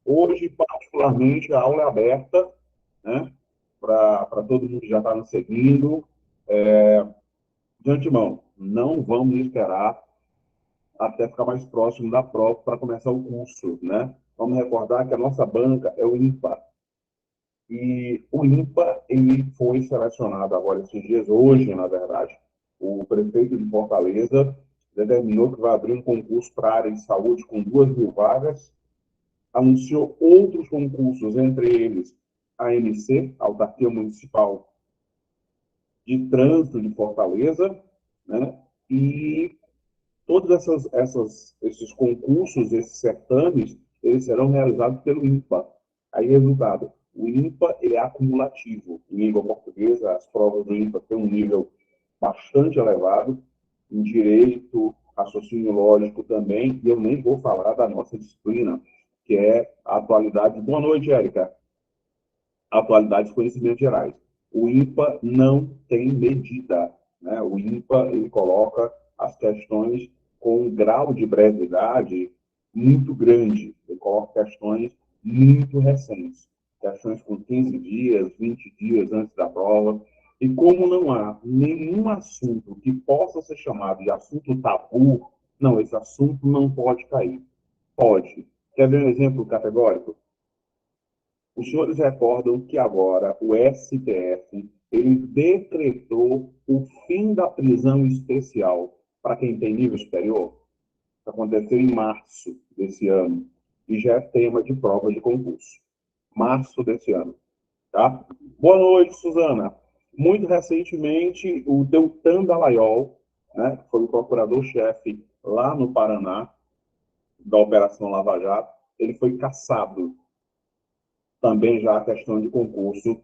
Hoje, particularmente, a aula é aberta, né, para todo mundo que já está nos seguindo. De antemão, não vamos esperar até ficar mais próximo da prova para começar o curso, né? Vamos recordar que a nossa banca é o IMPA. E o IMPA, ele foi selecionado agora esses dias, hoje, na verdade, o prefeito de Fortaleza determinou que vai abrir um concurso para a área de saúde com 2.000 vagas, anunciou outros concursos, entre eles a AMC, a Autarquia Municipal de Trânsito de Fortaleza, né? E todos esses concursos, esses certames, eles serão realizados pelo IMPA. Aí, resultado, o IMPA ele é acumulativo. Em língua portuguesa, as provas do IMPA têm um nível bastante elevado, em direito, raciocínio lógico também, e eu nem vou falar da nossa disciplina, que é a atualidade. Boa noite, Érica. Atualidades e conhecimentos gerais. O IMPA não tem medida, né? O IMPA ele coloca as questões com um grau de brevidade muito grande. Ele coloca questões muito recentes, questões com 15 dias, 20 dias antes da prova. E como não há nenhum assunto que possa ser chamado de assunto tabu, não, esse assunto não pode cair. Pode. Quer ver um exemplo categórico? Os senhores recordam que agora o STF ele decretou o fim da prisão especial para quem tem nível superior? Aconteceu em março desse ano e já é tema de prova de concurso. Março desse ano. Tá? Boa noite, Suzana. Muito recentemente, o Deltan Dallagnol, né, que foi o procurador-chefe lá no Paraná, da Operação Lava Jato, ele foi cassado também já a questão de concurso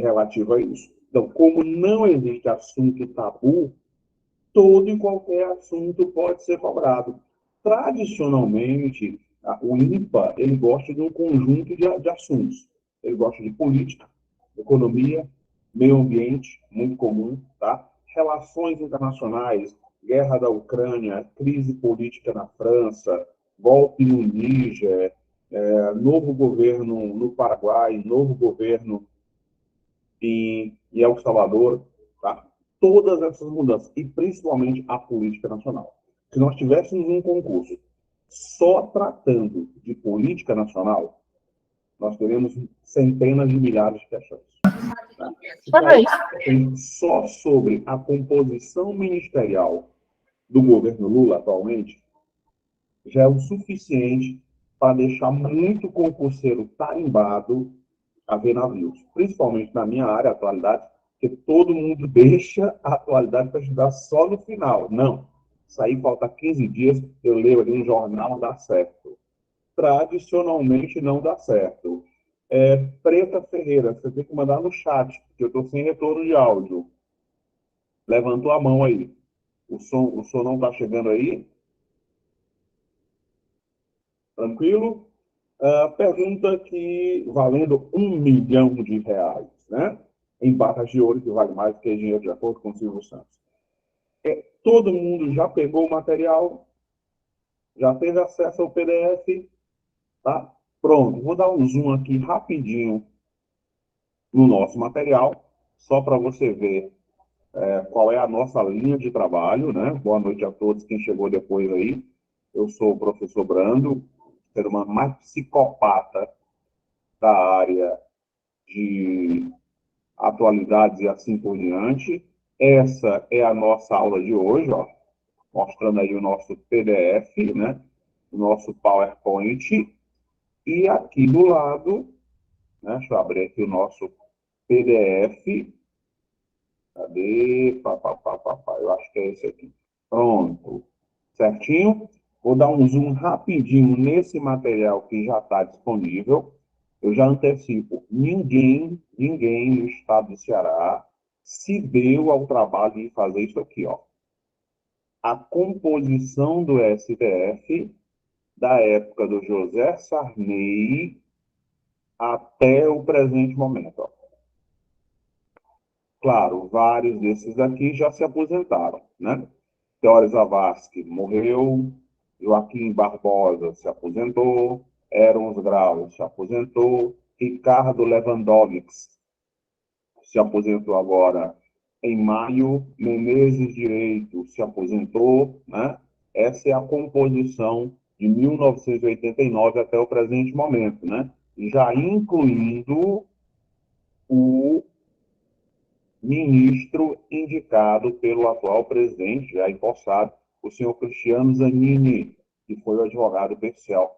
relativo a isso. Então, como não existe assunto tabu, todo e qualquer assunto pode ser cobrado. Tradicionalmente, o INPA ele gosta de um conjunto de assuntos. Ele gosta de política, economia, meio ambiente, muito comum, tá? Relações internacionais, guerra da Ucrânia, crise política na França, golpe no Níger, novo governo no Paraguai, novo governo em El Salvador, tá? Todas essas mudanças, e principalmente a política nacional. Se nós tivéssemos um concurso só tratando de política nacional, nós teríamos centenas de milhares de questões. Tá? Se caísse só sobre a composição ministerial do governo Lula atualmente, já é o suficiente para deixar muito concurseiro tarimbado a ver navios, principalmente na minha área, atualidade, porque todo mundo deixa a atualidade para estudar só no final. Não. Isso aí falta 15 dias, eu leio ali um jornal, dá certo. Tradicionalmente não dá certo. Preta Ferreira, você tem que mandar no chat, porque eu estou sem retorno de áudio. Levantou a mão aí. O som não está chegando aí? Tranquilo? Pergunta que valendo R$ 1 milhão, né? Em barras de ouro, que vale mais que dinheiro, de acordo com o Silvio Santos. Todo mundo já pegou o material, já teve acesso ao PDF, tá? Pronto, vou dar um zoom aqui rapidinho no nosso material, só para você ver qual é a nossa linha de trabalho, né? Boa noite a todos quem chegou depois aí. Eu sou o professor Brando, ser humano mais psicopata da área de atualidades e assim por diante. Essa é a nossa aula de hoje, ó, mostrando aí o nosso PDF, né? O nosso PowerPoint. E aqui do lado, né? Deixa eu abrir aqui o nosso PDF. Cadê? Eu acho que é esse aqui. Pronto. Certinho? Vou dar um zoom rapidinho nesse material que já está disponível. Eu já antecipo, ninguém no estado do Ceará se deu ao trabalho de fazer isso aqui, ó. A composição do STF da época do José Sarney até o presente momento, ó. Claro, vários desses aqui já se aposentaram, né? Teório Zavascki morreu, Joaquim Barbosa se aposentou, Herons Grau se aposentou, Ricardo Lewandowski se aposentou agora em maio, Menezes Direito se aposentou, né? Essa é a composição de 1989 até o presente momento, né? Já incluindo o ministro indicado pelo atual presidente, já empossado, o senhor Cristiano Zanini, que foi o advogado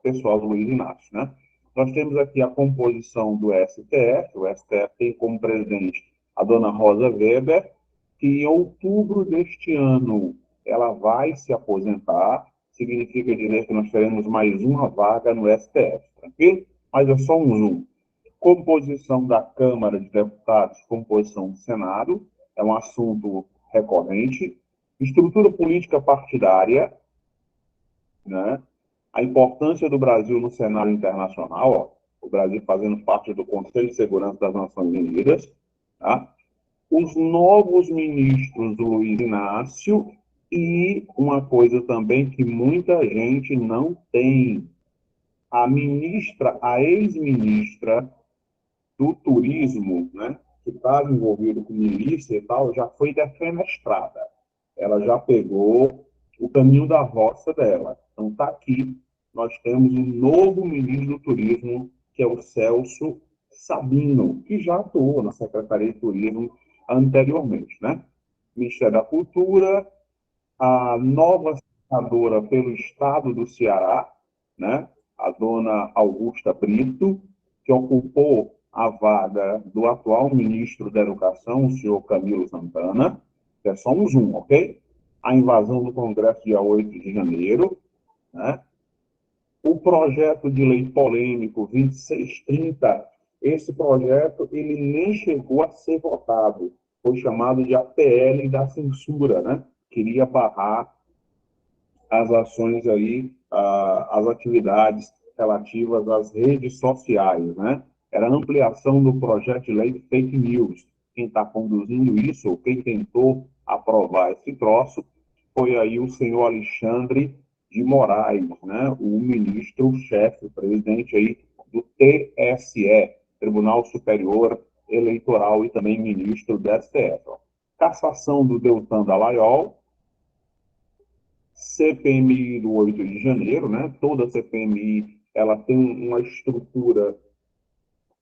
pessoal do Luiz Inácio, né? Nós temos aqui a composição do STF, o STF tem como presidente a dona Rosa Weber, que em outubro deste ano ela vai se aposentar, significa dizer que nós teremos mais uma vaga no STF, tranquilo? Mas é só um zoom. Composição da Câmara de Deputados, composição do Senado, é um assunto recorrente. Estrutura política partidária, né? A importância do Brasil no cenário internacional, ó, o Brasil fazendo parte do Conselho de Segurança das Nações Unidas, tá? Os novos ministros do Luiz Inácio e uma coisa também que muita gente não tem, a ex-ministra do turismo, né, que estava envolvido com milícia e tal, já foi defenestrada. Ela já pegou o caminho da roça dela. Então está aqui, nós temos um novo ministro do turismo, que é o Celso Sabino, que já atuou na Secretaria de Turismo anteriormente, né? Ministério da Cultura, a nova senadora pelo estado do Ceará, né, a dona Augusta Brito, que ocupou a vaga do atual ministro da Educação, o senhor Camilo Santana, que é só um zoom, ok? A invasão do Congresso dia 8 de janeiro, né? O projeto de lei polêmico 2630, esse projeto ele nem chegou a ser votado, foi chamado de APL da censura, né? Queria barrar as ações aí, as atividades relativas às redes sociais, né? Era a ampliação do projeto de lei de fake news. Quem está conduzindo isso, ou quem tentou aprovar esse troço, foi aí o senhor Alexandre de Moraes, né? O ministro-chefe, o presidente aí do TSE, Tribunal Superior Eleitoral, e também ministro do STF. Cassação do Deltan Dallagnol, CPMI do 8 de janeiro, né? Toda CPMI ela tem uma estrutura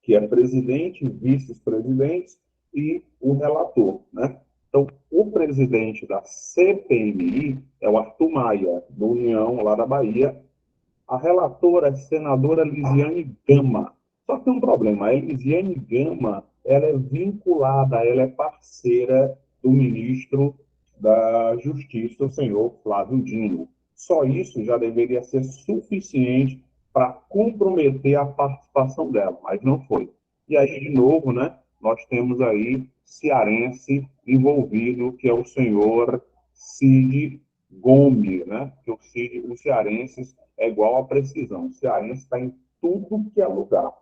que é presidente, vice-presidentes e o relator, né? Então, o presidente da CPMI é o Arthur Maia, do União, lá da Bahia. A relatora é a senadora Lisiane Gama. Só que tem um problema, a Lisiane Gama, ela é vinculada, ela é parceira do ministro da Justiça, o senhor Flávio Dino. Só isso já deveria ser suficiente para comprometer a participação dela, mas não foi. E aí, de novo, né, nós temos aí cearense envolvido, que é o senhor Cid Gomes, né? Que os cearenses é igual a precisão. O cearense está em tudo que é lugar.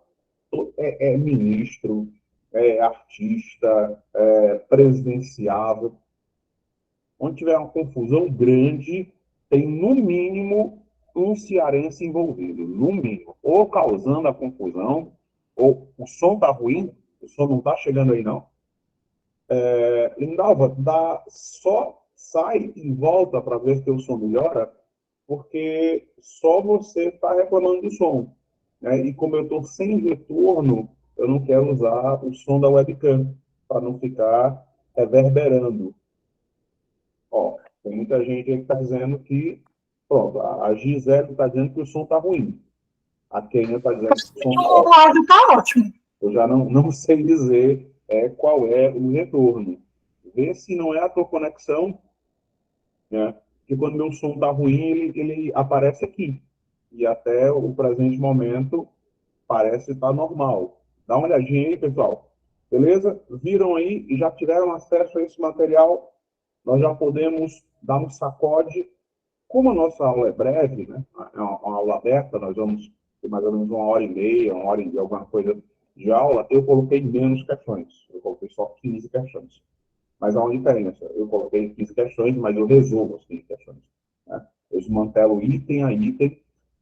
É ministro, é artista, é presidenciável. Onde tiver uma confusão grande, tem no mínimo um cearense envolvido, no mínimo. Ou causando a confusão, ou o som está ruim, o som não está chegando aí não. Lindalva, só sai e volta para ver se o som melhora, porque só você está reclamando do som. Né? E como eu estou sem retorno, eu não quero usar o som da webcam, para não ficar reverberando. Ó, tem muita gente aí que está dizendo que, pronto, a Gisele está dizendo que o som está ruim. A Kenia está dizendo que o som está ótimo. O áudio está ótimo. Eu já não sei dizer qual é o retorno. Vê se não é a tua conexão, né? Porque quando meu som está ruim, ele aparece aqui. E até o presente momento parece estar normal. Dá uma olhadinha aí, pessoal. Beleza? Viram aí e já tiveram acesso a esse material? Nós já podemos dar um sacode. Como a nossa aula é breve, né? É uma aula aberta, nós vamos ter mais ou menos 1h30, 1h alguma coisa de aula, eu coloquei menos questões. Eu coloquei só 15 questões. Mas há uma diferença. Eu coloquei 15 questões, mas eu resolvo as 15 questões. Né? Eu desmantelo item a item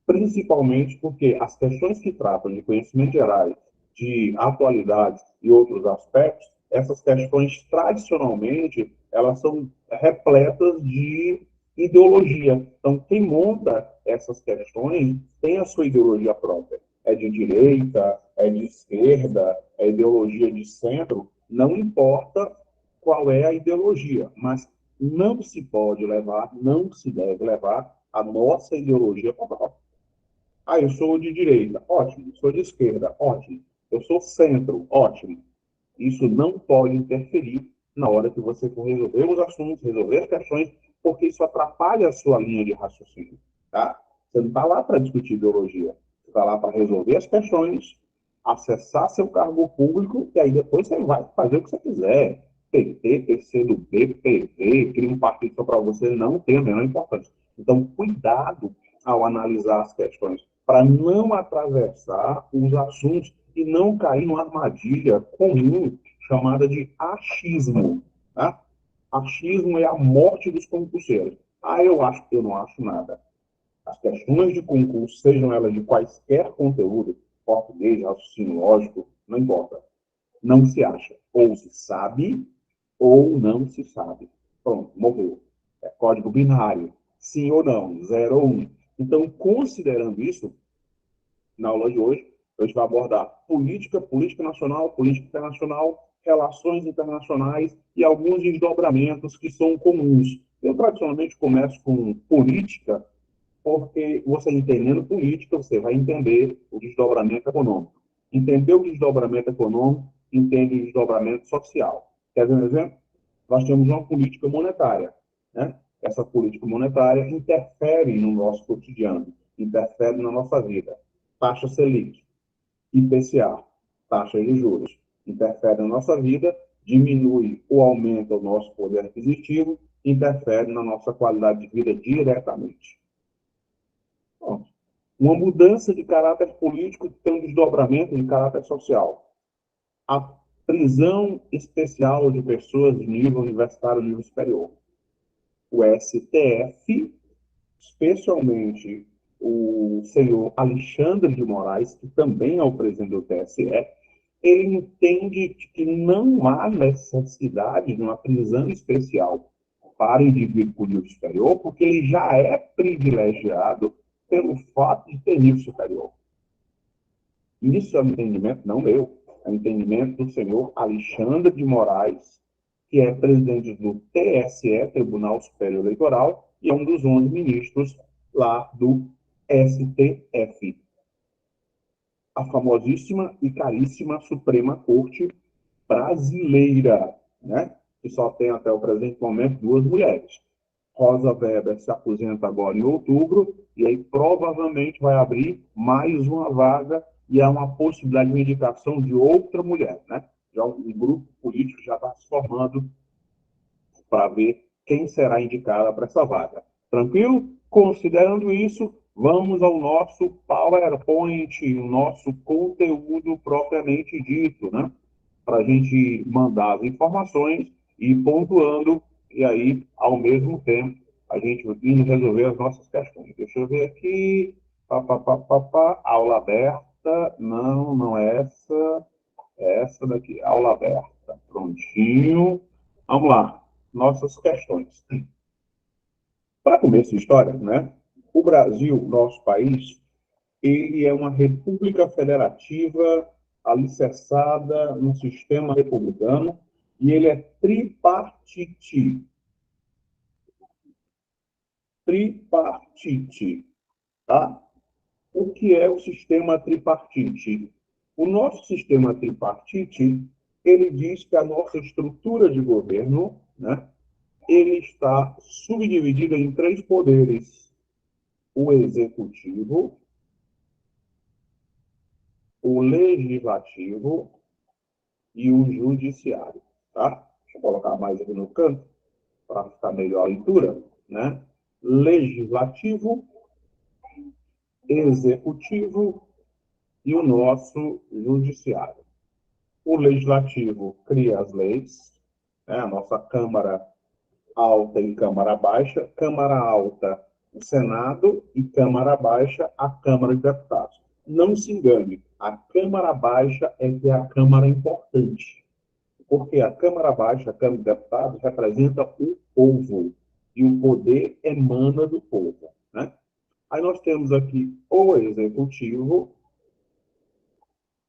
principalmente porque as questões que tratam de conhecimento gerais, de atualidades e outros aspectos, essas questões, tradicionalmente, elas são repletas de ideologia. Então, quem monta essas questões tem a sua ideologia própria. É de direita, é de esquerda, é ideologia de centro, não importa qual é a ideologia, mas não se pode levar, não se deve levar a nossa ideologia para. Ah, eu sou de direita, ótimo. Sou de esquerda, ótimo. Eu sou centro, ótimo. Isso não pode interferir na hora que você for resolver os assuntos, resolver as questões, porque isso atrapalha a sua linha de raciocínio. Tá? Você não está lá para discutir ideologia. Você está lá para resolver as questões, acessar seu cargo público, e aí depois você vai fazer o que você quiser. PT, PCdoB, PV, cria um partido só para você, não tem a menor importância. Então, cuidado ao analisar as questões, para não atravessar os assuntos e não cair numa armadilha comum chamada de achismo. Tá? Achismo é a morte dos concurseiros. Ah, eu acho que eu não acho nada. As questões de concurso, sejam elas de quaisquer conteúdo, português, raciocínio lógico, não importa. Não se acha. Ou se sabe, ou não se sabe. Pronto, morreu. É código binário. Sim ou não, 0 ou 1. Então, considerando isso, na aula de hoje, a gente vai abordar política, política nacional, política internacional, relações internacionais e alguns desdobramentos que são comuns. Eu, tradicionalmente, começo com política, porque você entendendo política, você vai entender o desdobramento econômico. Entender o desdobramento econômico, entende o desdobramento social. Quer ver um exemplo? Nós temos uma política monetária, né? Essa política monetária interfere no nosso cotidiano, interfere na nossa vida. Taxa Selic, IPCA, taxa de juros, interfere na nossa vida, diminui ou aumenta o nosso poder aquisitivo, interfere na nossa qualidade de vida diretamente. Bom, uma mudança de caráter político tem um desdobramento de caráter social. A prisão especial de pessoas de nível universitário, nível superior. O STF, especialmente o senhor Alexandre de Moraes, que também é o presidente do TSE, ele entende que não há necessidade de uma prisão especial para indivíduo com nível superior, porque ele já é privilegiado pelo fato de ter nível superior. Isso é um entendimento não meu, é um entendimento do senhor Alexandre de Moraes, que é presidente do TSE, Tribunal Superior Eleitoral, e é um dos 11 ministros lá do STF, a famosíssima e caríssima Suprema Corte Brasileira, né? Que só tem até o presente momento duas mulheres. Rosa Weber se aposenta agora em outubro, e aí provavelmente vai abrir mais uma vaga, e há uma possibilidade de indicação de outra mulher, né? Já um grupo político já está se formando para ver quem será indicada para essa vaga. Tranquilo? Considerando isso, vamos ao nosso PowerPoint, o nosso conteúdo propriamente dito, né? Para a gente mandar as informações e ir pontuando, e aí, ao mesmo tempo, a gente indo resolver as nossas questões. Deixa eu ver aqui. Aula aberta. Não, não é essa. É essa daqui. Aula aberta. Prontinho. Vamos lá. Nossas questões. Para começo de história, né? O Brasil, nosso país, ele é uma república federativa alicerçada no sistema republicano e ele é tripartite. Tripartite, tá? O que é o sistema tripartite? O nosso sistema tripartite, ele diz que a nossa estrutura de governo, né, ele está subdividido em três poderes: o executivo, o legislativo e o judiciário, tá? Deixa eu colocar mais aqui no canto para ficar melhor a leitura, né? Legislativo, executivo e o nosso judiciário. O legislativo cria as leis, né? A nossa Câmara Alta e Câmara Baixa. Câmara Alta o Senado e Câmara Baixa, a Câmara de Deputados. Não se engane, a Câmara Baixa é que é a Câmara importante, porque a Câmara Baixa, a Câmara de Deputados, representa o povo, e o poder emana do povo, né? Aí nós temos aqui o Executivo,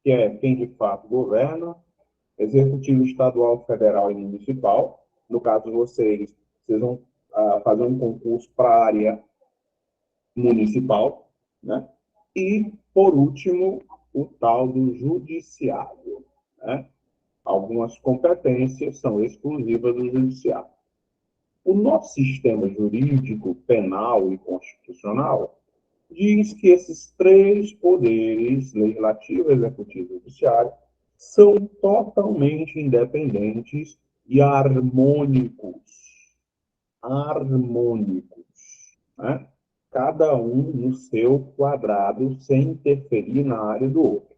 que é quem de fato governa, Executivo estadual, federal e municipal. No caso de vocês vão fazer um concurso para a área municipal, né? E, por último, o tal do judiciário, né? Algumas competências são exclusivas do judiciário. O nosso sistema jurídico, penal e constitucional diz que esses três poderes, legislativo, executivo e judiciário, são totalmente independentes e harmônicos. Harmônicos, né? Cada um no seu quadrado, sem interferir na área do outro.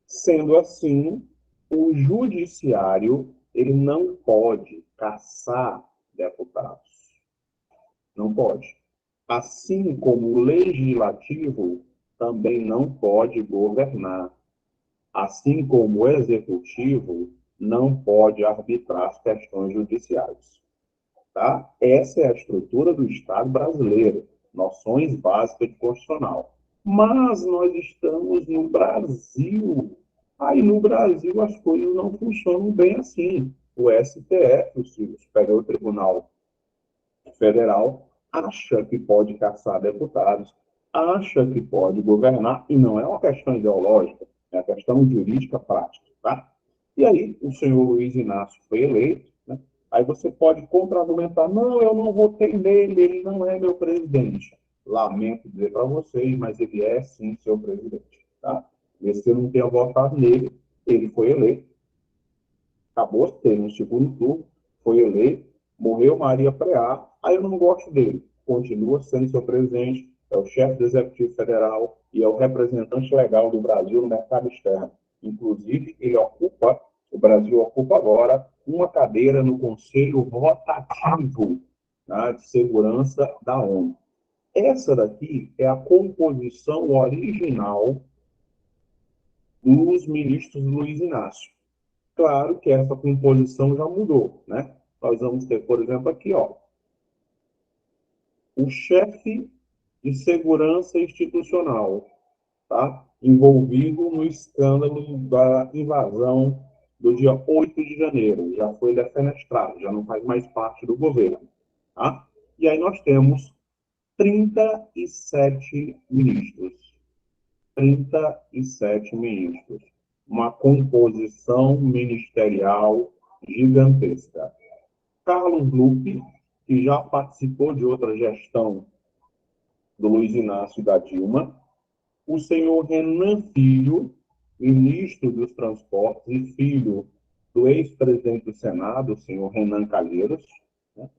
Sendo assim, o judiciário ele não pode caçar deputados. Não pode. Assim como o legislativo também não pode governar. Assim como o executivo não pode arbitrar as questões judiciais. Tá? Essa é a estrutura do Estado brasileiro, noções básicas de constitucional. Mas nós estamos no Brasil. Aí no Brasil as coisas não funcionam bem assim. O STF, o Superior Tribunal Federal, acha que pode caçar deputados, acha que pode governar, e não é uma questão ideológica, é uma questão jurídica prática. Tá? E aí o senhor Luiz Inácio foi eleito, né? Aí você pode contra-argumentar, não, eu não votei nele, ele não é meu presidente. Lamento dizer para vocês, mas ele é sim seu presidente. Tá? Mesmo que você não tenha votado nele, ele foi eleito, acabou, teve um segundo turno, foi eleito, morreu Maria Preá, aí eu não gosto dele. Continua sendo seu presidente, é o chefe do Executivo Federal e é o representante legal do Brasil no mercado externo. Inclusive, o Brasil ocupa agora uma cadeira no Conselho Rotativo, né, de Segurança da ONU. Essa daqui é a composição original dos ministros Luiz Inácio. Claro que essa composição já mudou, né? Nós vamos ter, por exemplo, aqui, ó, o chefe de segurança institucional, tá? Envolvido no escândalo da invasão do dia 8 de janeiro. Já foi defenestrado, já não faz mais parte do governo, tá? E aí nós temos 37 ministros. 37 ministros. Uma composição ministerial gigantesca. Carlos Lupe, que já participou de outra gestão do Luiz Inácio e da Dilma, o senhor Renan Filho, ministro dos Transportes e filho do ex-presidente do Senado, o senhor Renan Calheiros, né?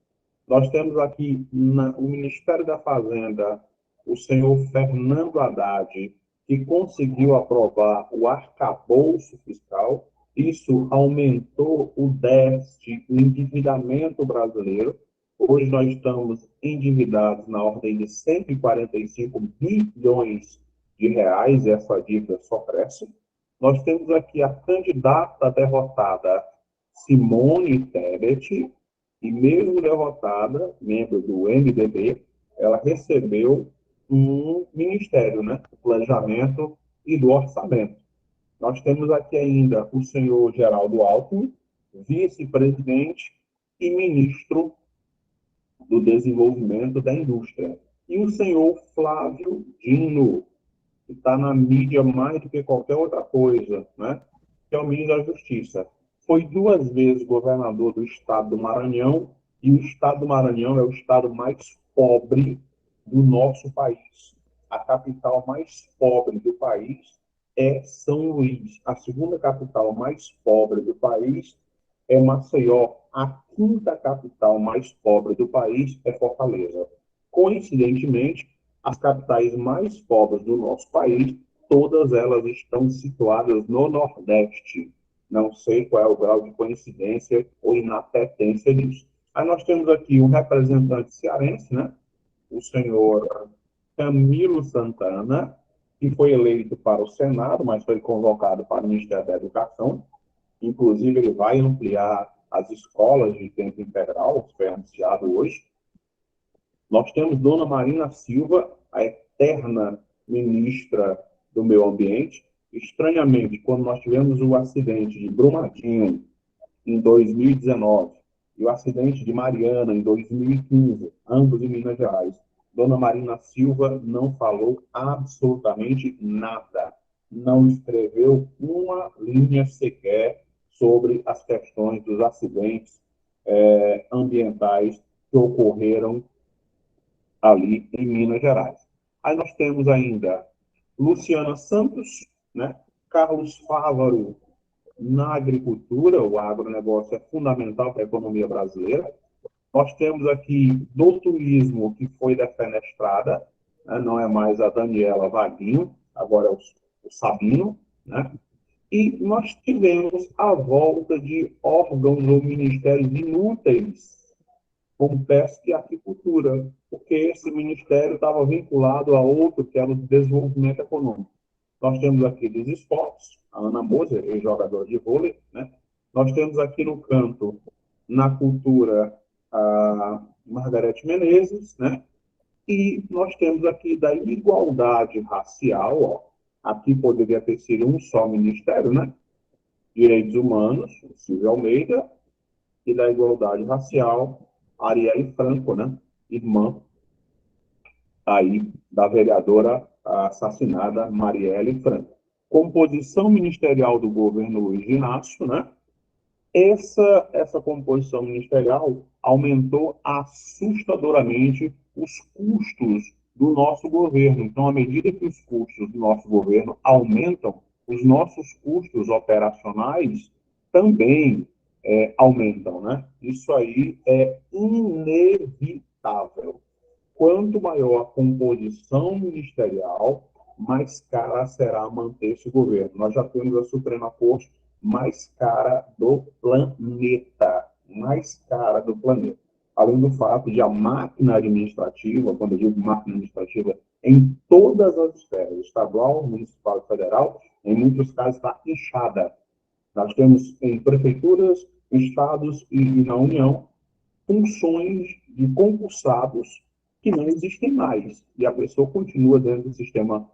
Nós temos aqui o Ministério da Fazenda, o senhor Fernando Haddad, que conseguiu aprovar o arcabouço fiscal. Isso aumentou o déficit, o endividamento brasileiro. Hoje nós estamos endividados na ordem de 145 bilhões de reais, e essa dívida só cresce. Nós temos aqui a candidata derrotada Simone Tebet, e mesmo derrotada, membro do MDB, ela recebeu um ministério, né? Do Planejamento e do Orçamento. Nós temos aqui ainda o senhor Geraldo Alckmin, vice-presidente e ministro do Desenvolvimento da Indústria. E o senhor Flávio Dino, que está na mídia mais do que qualquer outra coisa, né? Que é o ministro da Justiça. Foi 2 vezes governador do estado do Maranhão, e o estado do Maranhão é o estado mais pobre do nosso país. A capital mais pobre do país é São Luís. A segunda capital mais pobre do país é Maceió. A quinta capital mais pobre do país é Fortaleza. Coincidentemente, as capitais mais pobres do nosso país, todas elas estão situadas no Nordeste. Não sei qual é o grau de coincidência ou inapetência disso. Aí nós temos aqui um representante cearense, né? o senhor Camilo Santana, que foi eleito para o Senado, mas foi convocado para o Ministério da Educação. Inclusive, ele vai ampliar as escolas de tempo integral, foi anunciado hoje. Nós temos Dona Marina Silva, a eterna ministra do Meio Ambiente. Estranhamente, quando nós tivemos o acidente de Brumadinho, em 2019, e o acidente de Mariana, em 2015, ambos em Minas Gerais, Dona Marina Silva não falou absolutamente nada. Não escreveu uma linha sequer sobre as questões dos acidentes ambientais que ocorreram ali em Minas Gerais. Aí nós temos ainda Luciana Santos, né? Carlos Fávaro, na agricultura, o agronegócio é fundamental para a economia brasileira. Nós temos aqui do turismo, que foi defenestrada, né? Não é mais a Daniela Vaguinho, agora é o Sabino, né? E nós tivemos a volta de órgãos ou ministérios inúteis, como pesca e aquicultura, porque esse ministério estava vinculado a outro, que era o desenvolvimento econômico. Nós temos aqui dos esportes, a Ana Moser, ex-jogadora de vôlei, né? Nós temos aqui no canto, na cultura, a Margarete Menezes, né? E nós temos aqui da igualdade racial, ó. Aqui poderia ter sido um só ministério, né? Direitos Humanos, Silvio Almeida, e da igualdade racial, Arielle Franco, né? Irmã aí da vereadora assassinada Marielle Franco. Composição ministerial do governo Luiz Inácio, né? Essa composição ministerial aumentou assustadoramente os custos do nosso governo. Então, à medida que os custos do nosso governo aumentam, os nossos custos operacionais também aumentam, né? Isso aí é inevitável. Quanto maior a composição ministerial, mais cara será manter esse governo. Nós já temos a Suprema Corte mais cara do planeta. Mais cara do planeta. Além do fato de a máquina administrativa, quando eu digo máquina administrativa, em todas as esferas, estadual, municipal e federal, em muitos casos está inchada. Nós temos em prefeituras, estados e na União funções de concursados que não existem mais. E a pessoa continua dentro do sistema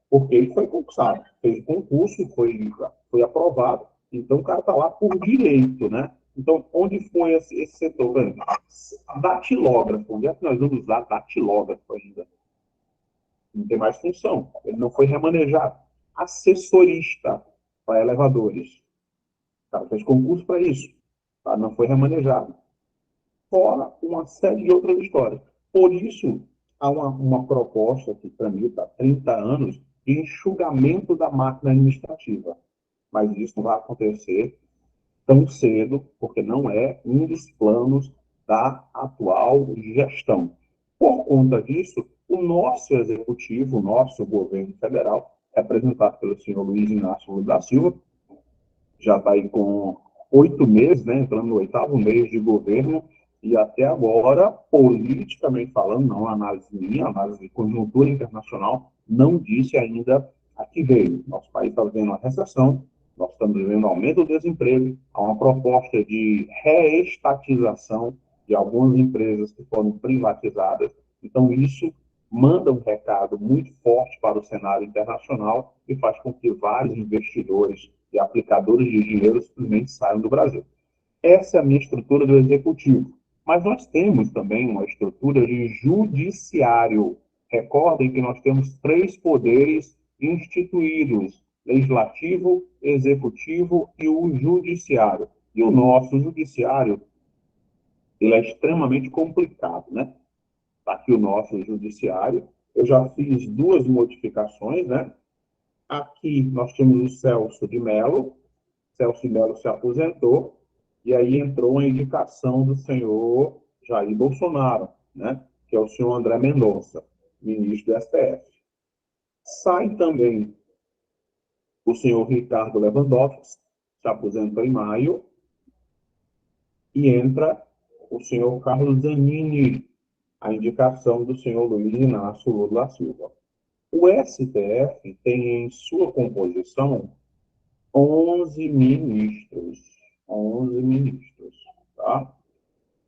porque ele foi concursado, fez concurso, foi aprovado, então o cara está lá por direito, né? Então, onde foi esse setor? Datilógrafo, onde é que nós vamos usar datilógrafo ainda? Não tem mais função, ele não foi remanejado. Assessorista para elevadores, o cara fez concurso para isso, tá? Não foi remanejado. Fora uma série de outras histórias. Por isso, há uma proposta que tramita há 30 anos de enxugamento da máquina administrativa. Mas isso não vai acontecer tão cedo, porque não é um dos planos da atual gestão. Por conta disso, o nosso executivo, o nosso governo federal, representado pelo senhor Luiz Inácio Lula da Silva, já está aí com 8 meses, né, entrando no 8º mês de governo, e até agora, politicamente falando, não análise minha, análise de conjuntura internacional, não disse ainda a que veio. Nosso país está vivendo uma recessão, nós estamos vivendo aumento do desemprego, há uma proposta de reestatização de algumas empresas que foram privatizadas. Então, isso manda um recado muito forte para o cenário internacional e faz com que vários investidores e aplicadores de dinheiro simplesmente saiam do Brasil. Essa é a minha estrutura do executivo. Mas nós temos também uma estrutura de judiciário. Recordem que nós temos 3 poderes instituídos: legislativo, executivo e o judiciário. E o nosso judiciário, ele é extremamente complicado, né? Está aqui o nosso judiciário. Eu já fiz 2 modificações, né? Aqui nós temos o Celso de Mello. Celso de Mello se aposentou, e aí entrou a indicação do senhor Jair Bolsonaro, né? Que é o senhor André Mendonça, ministro do STF. Sai também o senhor Ricardo Lewandowski, se aposentou em maio, e entra o senhor Carlos Zanin, a indicação do senhor Luiz Inácio Lula da Silva. O STF tem em sua composição 11 ministros. 11 ministros, tá?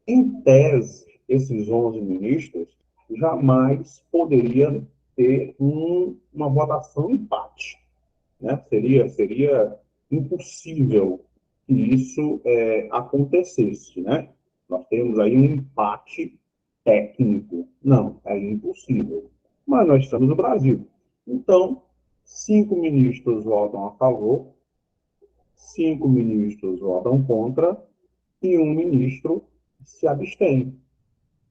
Em tese, esses 11 ministros jamais poderiam ter uma votação empate, né? Seria impossível que isso acontecesse, né? Nós temos aí um empate técnico. Não, é impossível. Mas nós estamos no Brasil. Então, 5 ministros votam a favor, 5 ministros votam contra e um ministro se abstém.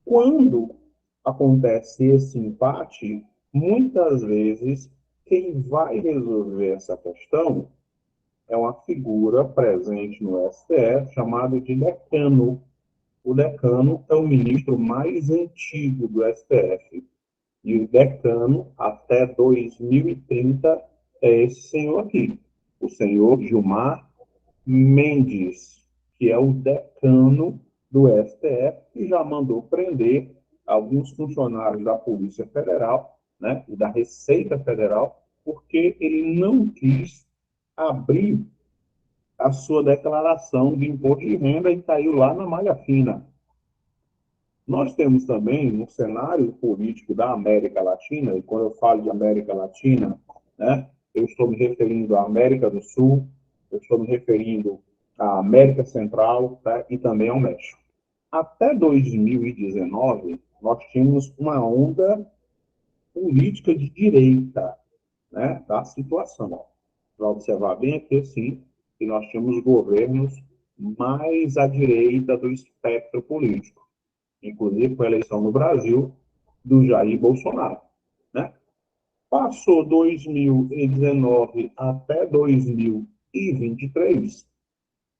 Quando acontece esse empate, muitas vezes quem vai resolver essa questão é uma figura presente no STF chamado de decano. O decano é o ministro mais antigo do STF. E o decano, até 2030, é esse senhor aqui, o senhor Gilmar Mendes, que é o decano do STF, e já mandou prender alguns funcionários da Polícia Federal, né, e da Receita Federal, porque ele não quis abrir a sua declaração de imposto de renda e caiu lá na malha fina. Nós temos também, no cenário político da América Latina, e quando eu falo de América Latina, né, eu estou me referindo à América do Sul, eu estou me referindo à América Central, tá, e também ao México. Até 2019, nós tínhamos uma onda política de direita, né, da situação. Para observar bem aqui, assim, que nós tínhamos governos mais à direita do espectro político, inclusive com a eleição no Brasil do Jair Bolsonaro, né? Passou 2019 até 2023,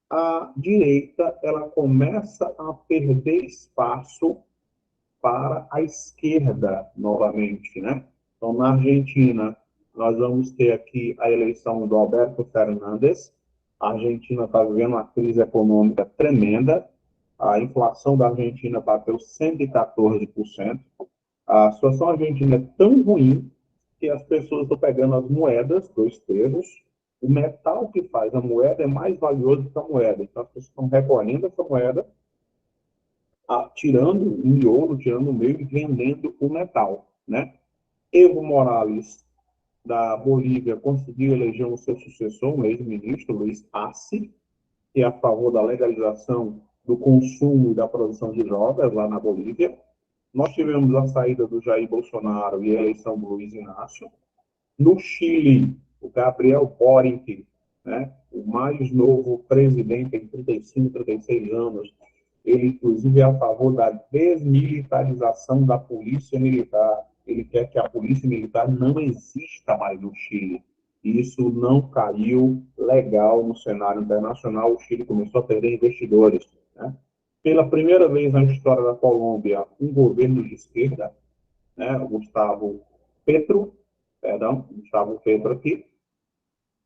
a direita ela começa a perder espaço para a esquerda novamente, né? Então, na Argentina, nós vamos ter aqui a eleição do Alberto Fernandes. A Argentina está vivendo uma crise econômica tremenda. A inflação da Argentina bateu 114%. A situação argentina é tão ruim que as pessoas estão pegando as moedas, 2 terços. O metal que faz a moeda é mais valioso que a moeda. Então, as pessoas estão recolhendo essa moeda, tirando o miolo, tirando o meio e vendendo o metal, né? Evo Morales, da Bolívia, conseguiu eleger o seu sucessor, o ex-ministro Luiz Arce, que é a favor da legalização do consumo e da produção de drogas lá na Bolívia. Nós tivemos a saída do Jair Bolsonaro e a eleição do Luiz Inácio. No Chile, o Gabriel Boric, né, o mais novo presidente, tem 35, 36 anos, ele, inclusive, é a favor da desmilitarização da polícia militar. Ele quer que a polícia militar não exista mais no Chile. Isso não caiu legal no cenário internacional. O Chile começou a perder investidores, né? Pela primeira vez na história da Colômbia, um governo de esquerda, né, Gustavo Petro, perdão, Gustavo Petro aqui,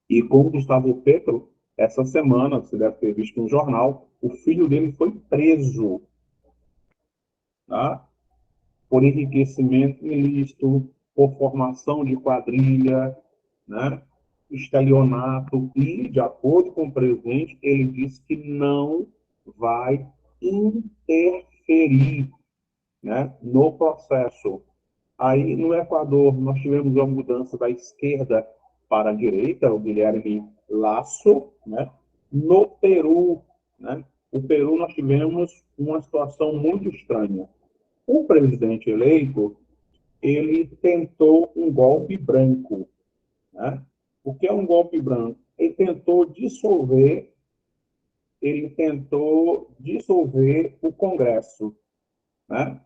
e com o Gustavo Petro, essa semana, você deve ter visto no jornal, o filho dele foi preso, tá? Por enriquecimento ilícito, por formação de quadrilha, né? Estelionato, e, de acordo com o presidente, ele disse que não vai interferir, né, no processo. Aí, no Equador, nós tivemos uma mudança da esquerda para a direita, o Guilherme Lasso, né? No Peru, né? O Peru, nós tivemos uma situação muito estranha. O presidente eleito, ele tentou um golpe branco, né? O que é um golpe branco? Ele tentou dissolver o Congresso, né?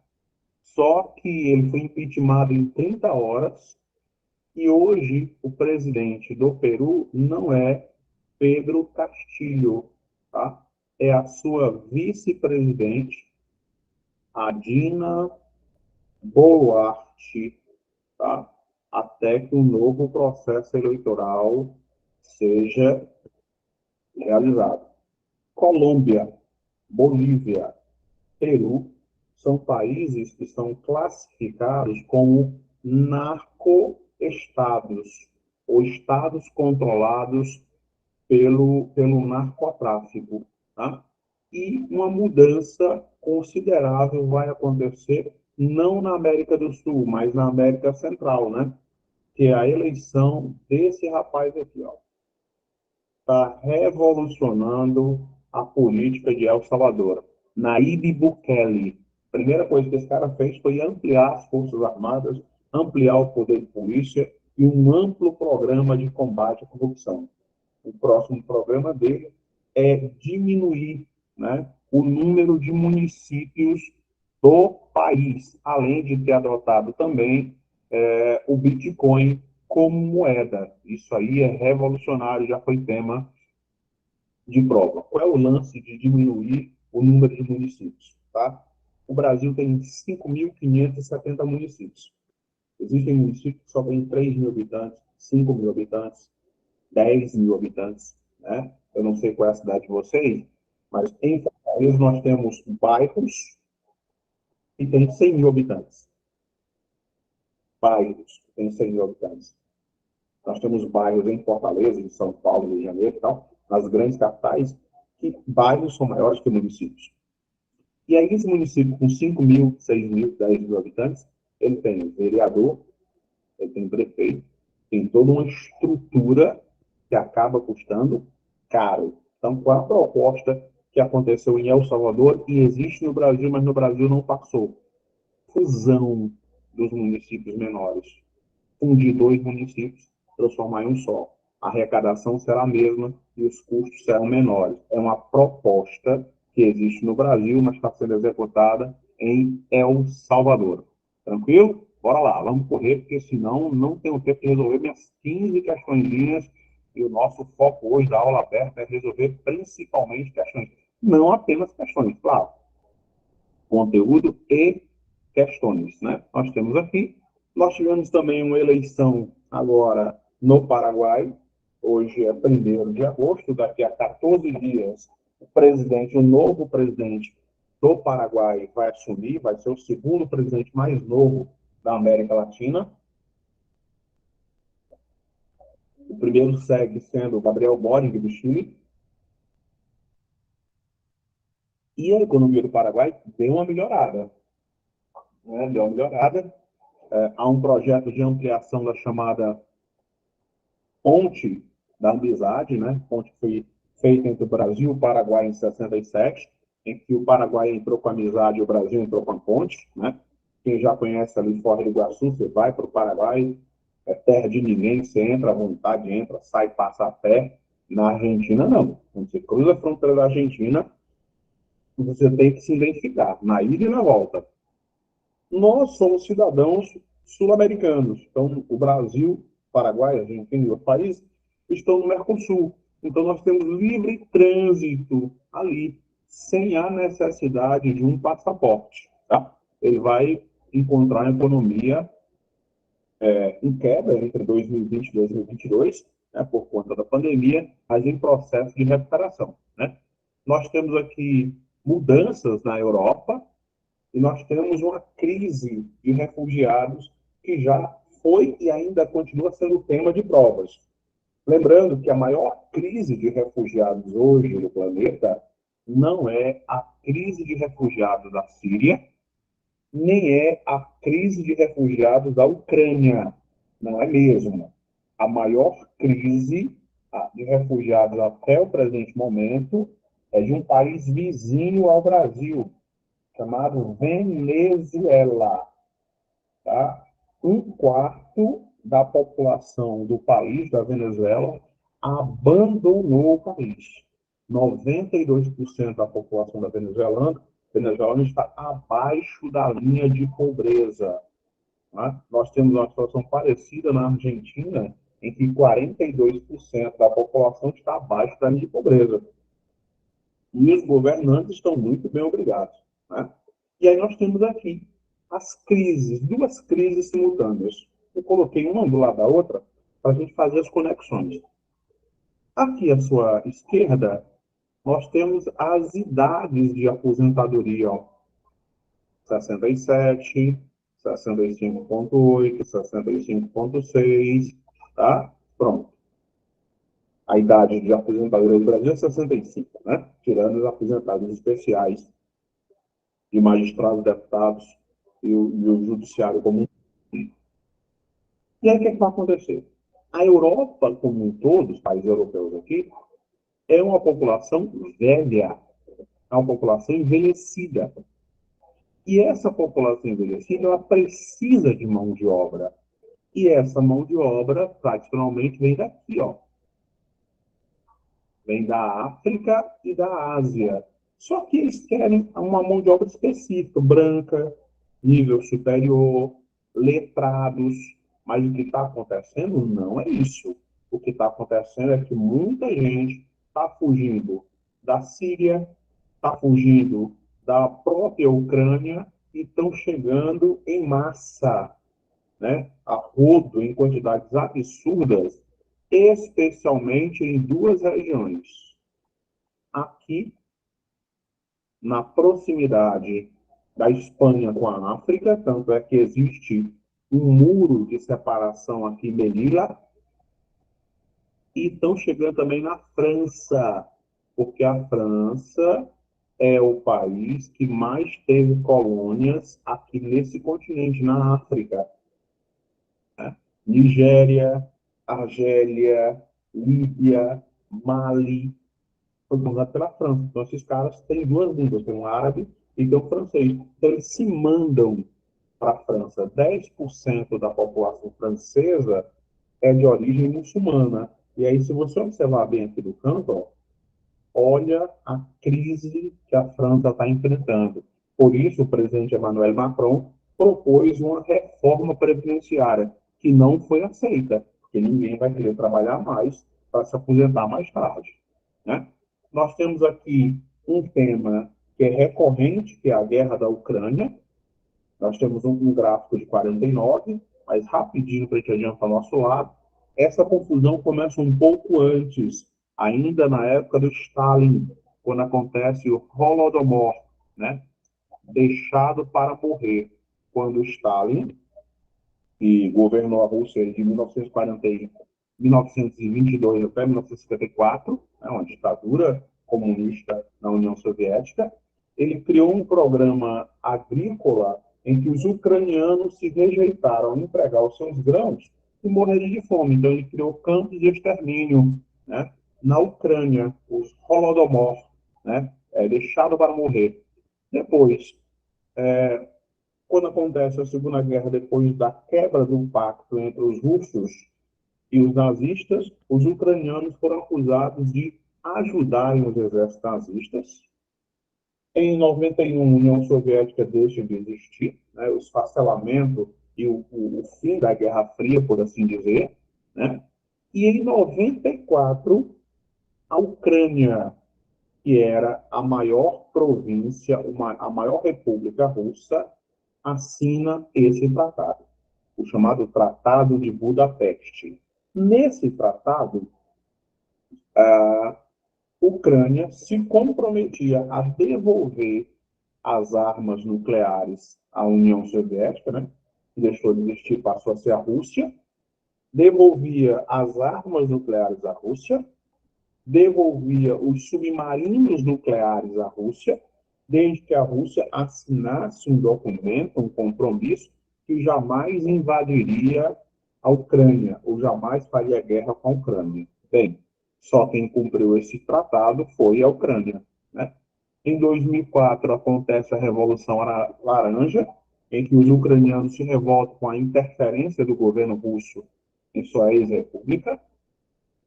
Só que ele foi impeachmentado em 30 horas. E hoje, o presidente do Peru não é Pedro Castillo, tá? É a sua vice-presidente, a Dina Boluarte, tá? Até que um novo processo eleitoral seja realizado. Colômbia, Bolívia, Peru são países que são classificados como narcoestados, ou estados controlados pelo narcotráfico. Tá? E uma mudança considerável vai acontecer, não na América do Sul, mas na América Central, né? Que é a eleição desse rapaz aqui, ó. Está revolucionando a política de El Salvador. Nayib Bukele. A primeira coisa que esse cara fez foi ampliar as Forças Armadas, ampliar o poder de polícia e um amplo programa de combate à corrupção. O próximo programa dele é diminuir, né, o número de municípios do país, além de ter adotado também o Bitcoin como moeda. Isso aí é revolucionário, já foi tema de prova. Qual é o lance de diminuir o número de municípios? Tá? O Brasil tem 5.570 municípios. Existem municípios que só têm 3 mil habitantes, 5 mil habitantes, 10 mil habitantes. Né? Eu não sei qual é a cidade de vocês, mas em Fortaleza nós temos bairros que têm 100 mil habitantes. Bairros que têm 100 mil habitantes. Nós temos bairros em Fortaleza, em São Paulo, Rio de Janeiro e tal, nas grandes capitais, que bairros são maiores que municípios. E aí, esse município com 5 mil, 6 mil, 10 mil habitantes, ele tem vereador, ele tem prefeito, tem toda uma estrutura que acaba custando caro. Então, qual a proposta que aconteceu em El Salvador e existe no Brasil, mas no Brasil não passou? Fusão dos municípios menores. Fundir 2 municípios, transformar em um só. A arrecadação será a mesma e os custos serão menores. É uma proposta que existe no Brasil, mas está sendo executada em El Salvador. Tranquilo? Bora lá, vamos correr, porque senão não tenho tempo de resolver minhas 15 questõezinhas e o nosso foco hoje da aula aberta é resolver principalmente questões. Não apenas questões, claro. Conteúdo e questões, né? Nós temos aqui. Nós tivemos também uma eleição agora no Paraguai. Hoje é 1º de agosto, daqui a 14 dias, o novo presidente do Paraguai vai assumir, vai ser o segundo presidente mais novo da América Latina. O primeiro segue sendo Gabriel Boric, do Chile. E a economia do Paraguai deu uma melhorada. Né? Deu uma melhorada. Há um projeto de ampliação da chamada Ponte da Amizade, né? Ponte que foi feita entre o Brasil e o Paraguai em 67, em que o Paraguai entrou com a amizade e o Brasil entrou com a ponte, né? Quem já conhece ali Foz do Iguaçu, você vai para o Paraguai, é terra de ninguém, você entra à vontade, entra, sai, passa a pé. Na Argentina, não. Quando você cruza a fronteira da Argentina, você tem que se identificar, na ida e na volta. Nós somos cidadãos sul-americanos. Então, o Brasil, Paraguai, Argentina e outros países estão no Mercosul. Então, nós temos livre trânsito ali, sem a necessidade de um passaporte. Tá? Ele vai encontrar a economia em queda entre 2020 e 2022, né, por conta da pandemia, mas em processo de recuperação. Né? Nós temos aqui mudanças na Europa, e nós temos uma crise de refugiados que já foi e ainda continua sendo tema de provas. Lembrando que a maior crise de refugiados hoje no planeta não é a crise de refugiados da Síria, nem é a crise de refugiados da Ucrânia. Não é mesmo. A maior crise de refugiados até o presente momento é de um país vizinho ao Brasil, chamado Venezuela. Tá? 1/4 da população do país, da Venezuela, abandonou o país. 92% da população da Venezuela está abaixo da linha de pobreza. Tá? Nós temos uma situação parecida na Argentina, em que 42% da população está abaixo da linha de pobreza. E os governantes estão muito bem obrigados. Né? E aí nós temos aqui as crises, 2 crises simultâneas. Eu coloquei uma do lado da outra para a gente fazer as conexões. Aqui à sua esquerda, nós temos as idades de aposentadoria. 67, 65,8, 65,6, tá? Pronto. A idade de aposentadoria do Brasil é 65, né? Tirando os aposentados especiais de magistrados, deputados e o judiciário como um. E aí o que, é que vai acontecer? A Europa como um todo, os países europeus aqui, é uma população velha, é uma população envelhecida. E essa população envelhecida, ela precisa de mão de obra. E essa mão de obra, tradicionalmente, vem daqui, ó. Vem da África e da Ásia. Só que eles querem uma mão de obra específica, branca, nível superior, letrados. Mas o que está acontecendo não é isso. O que está acontecendo é que muita gente está fugindo da Síria, está fugindo da própria Ucrânia e estão chegando em massa, né, a rodo, em quantidades absurdas, especialmente em duas regiões. Aqui, na proximidade da Espanha com a África, tanto é que existe um muro de separação aqui em Melilla, e estão chegando também na França, porque a França é o país que mais teve colônias aqui nesse continente, na África. Nigéria, Argélia, Líbia, Mali, foi fundado pela França. Então, esses caras têm duas línguas, tem o árabe e tem o francês. Então, eles se mandam para a França. 10% da população francesa é de origem muçulmana. E aí, se você observar bem aqui do canto, ó, olha a crise que a França está enfrentando. Por isso, o presidente Emmanuel Macron propôs uma reforma previdenciária, que não foi aceita, porque ninguém vai querer trabalhar mais para se aposentar mais tarde, né? Nós temos aqui um tema que é recorrente, que é a guerra da Ucrânia. Nós temos um gráfico de 49, mas rapidinho para a gente adiantar ao nosso lado. Essa confusão começa um pouco antes, ainda na época do Stalin, quando acontece o Holodomor, né? Deixado para morrer. Quando Stalin, que governou a Rússia de 1922 até 1954, né, uma ditadura comunista na União Soviética, ele criou um programa agrícola em que os ucranianos se rejeitaram a entregar os seus grãos e morreriam de fome. Então, ele criou campos de extermínio, né, na Ucrânia, os Holodomor, né, deixado para morrer. Depois, quando acontece a Segunda Guerra, depois da quebra do pacto entre os russos e os nazistas, os ucranianos foram acusados de ajudarem os exércitos nazistas. Em 91, a União Soviética deixa de existir, né, o esfacelamento e o fim da Guerra Fria, por assim dizer, né? E em 94, a Ucrânia, que era a maior província, a maior república russa, assina esse tratado, o chamado Tratado de Budapeste. Nesse tratado, a Ucrânia se comprometia a devolver as armas nucleares à União Soviética, né? Deixou de existir, passou a ser a Rússia, devolvia as armas nucleares à Rússia, devolvia os submarinos nucleares à Rússia, desde que a Rússia assinasse um documento, um compromisso, que jamais invadiria a Ucrânia, ou jamais faria guerra com a Ucrânia. Bem, só quem cumpriu esse tratado foi a Ucrânia, né? Em 2004 acontece a Revolução Laranja, em que os ucranianos se revoltam com a interferência do governo russo em sua ex-república.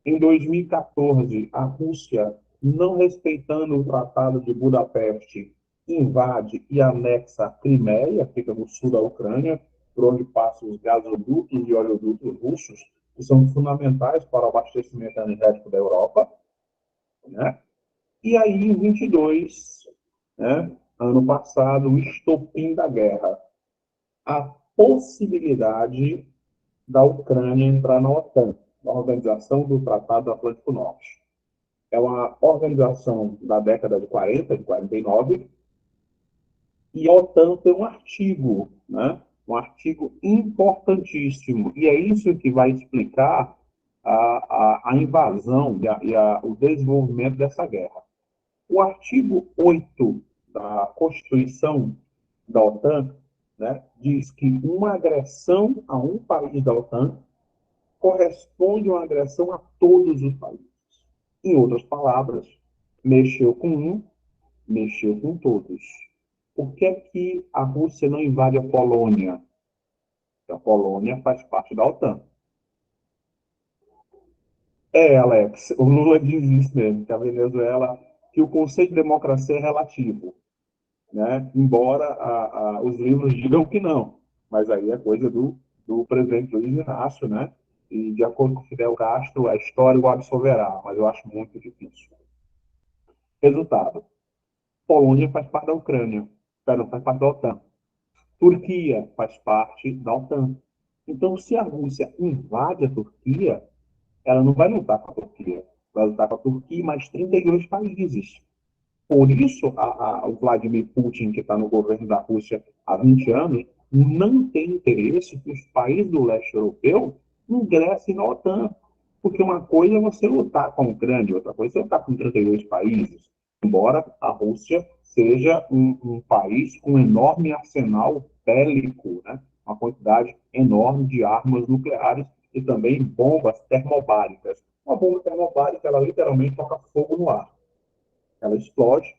Em 2014, a Rússia, não respeitando o Tratado de Budapeste, invade e anexa a Crimeia, fica no sul da Ucrânia, por onde passam os gasodutos e oleodutos russos, que são fundamentais para o abastecimento energético da Europa, né? E aí, em 22, né, ano passado, o estopim da guerra, a possibilidade da Ucrânia entrar na OTAN, a Organização do Tratado do Atlântico Norte. É uma organização da década de 40, de 49, E a OTAN tem um artigo, né? Um artigo importantíssimo, e é isso que vai explicar a invasão o desenvolvimento dessa guerra. O artigo 8 da Constituição da OTAN, né, diz que uma agressão a um país da OTAN corresponde a uma agressão a todos os países. Em outras palavras, mexeu com um, mexeu com todos. Por que é que a Rússia não invade a Polônia? Porque a Polônia faz parte da OTAN. É, Alex, o Lula diz isso mesmo, que a Venezuela, que o conceito de democracia é relativo, né? Embora os livros digam que não, mas aí é coisa do presidente Luiz Inácio, né? E de acordo com Fidel Castro, a história o absolverá, mas eu acho muito difícil. Resultado: Polônia faz parte da Ucrânia, perdão, faz parte da OTAN. Turquia faz parte da OTAN. Então, se a Rússia invade a Turquia, ela não vai lutar com a Turquia, vai lutar com a Turquia e mais 32 países. Por isso, o Vladimir Putin, que está no governo da Rússia há 20 anos, não tem interesse que os países do leste europeu ingressem na OTAN. Porque uma coisa é você lutar com a Ucrânia, outra coisa é você lutar com 32 países. Embora a Rússia seja um país com um enorme arsenal bélico, né? Uma quantidade enorme de armas nucleares e também bombas termobáricas. Uma bomba termobárica, ela literalmente toca fogo no ar. Ela explode,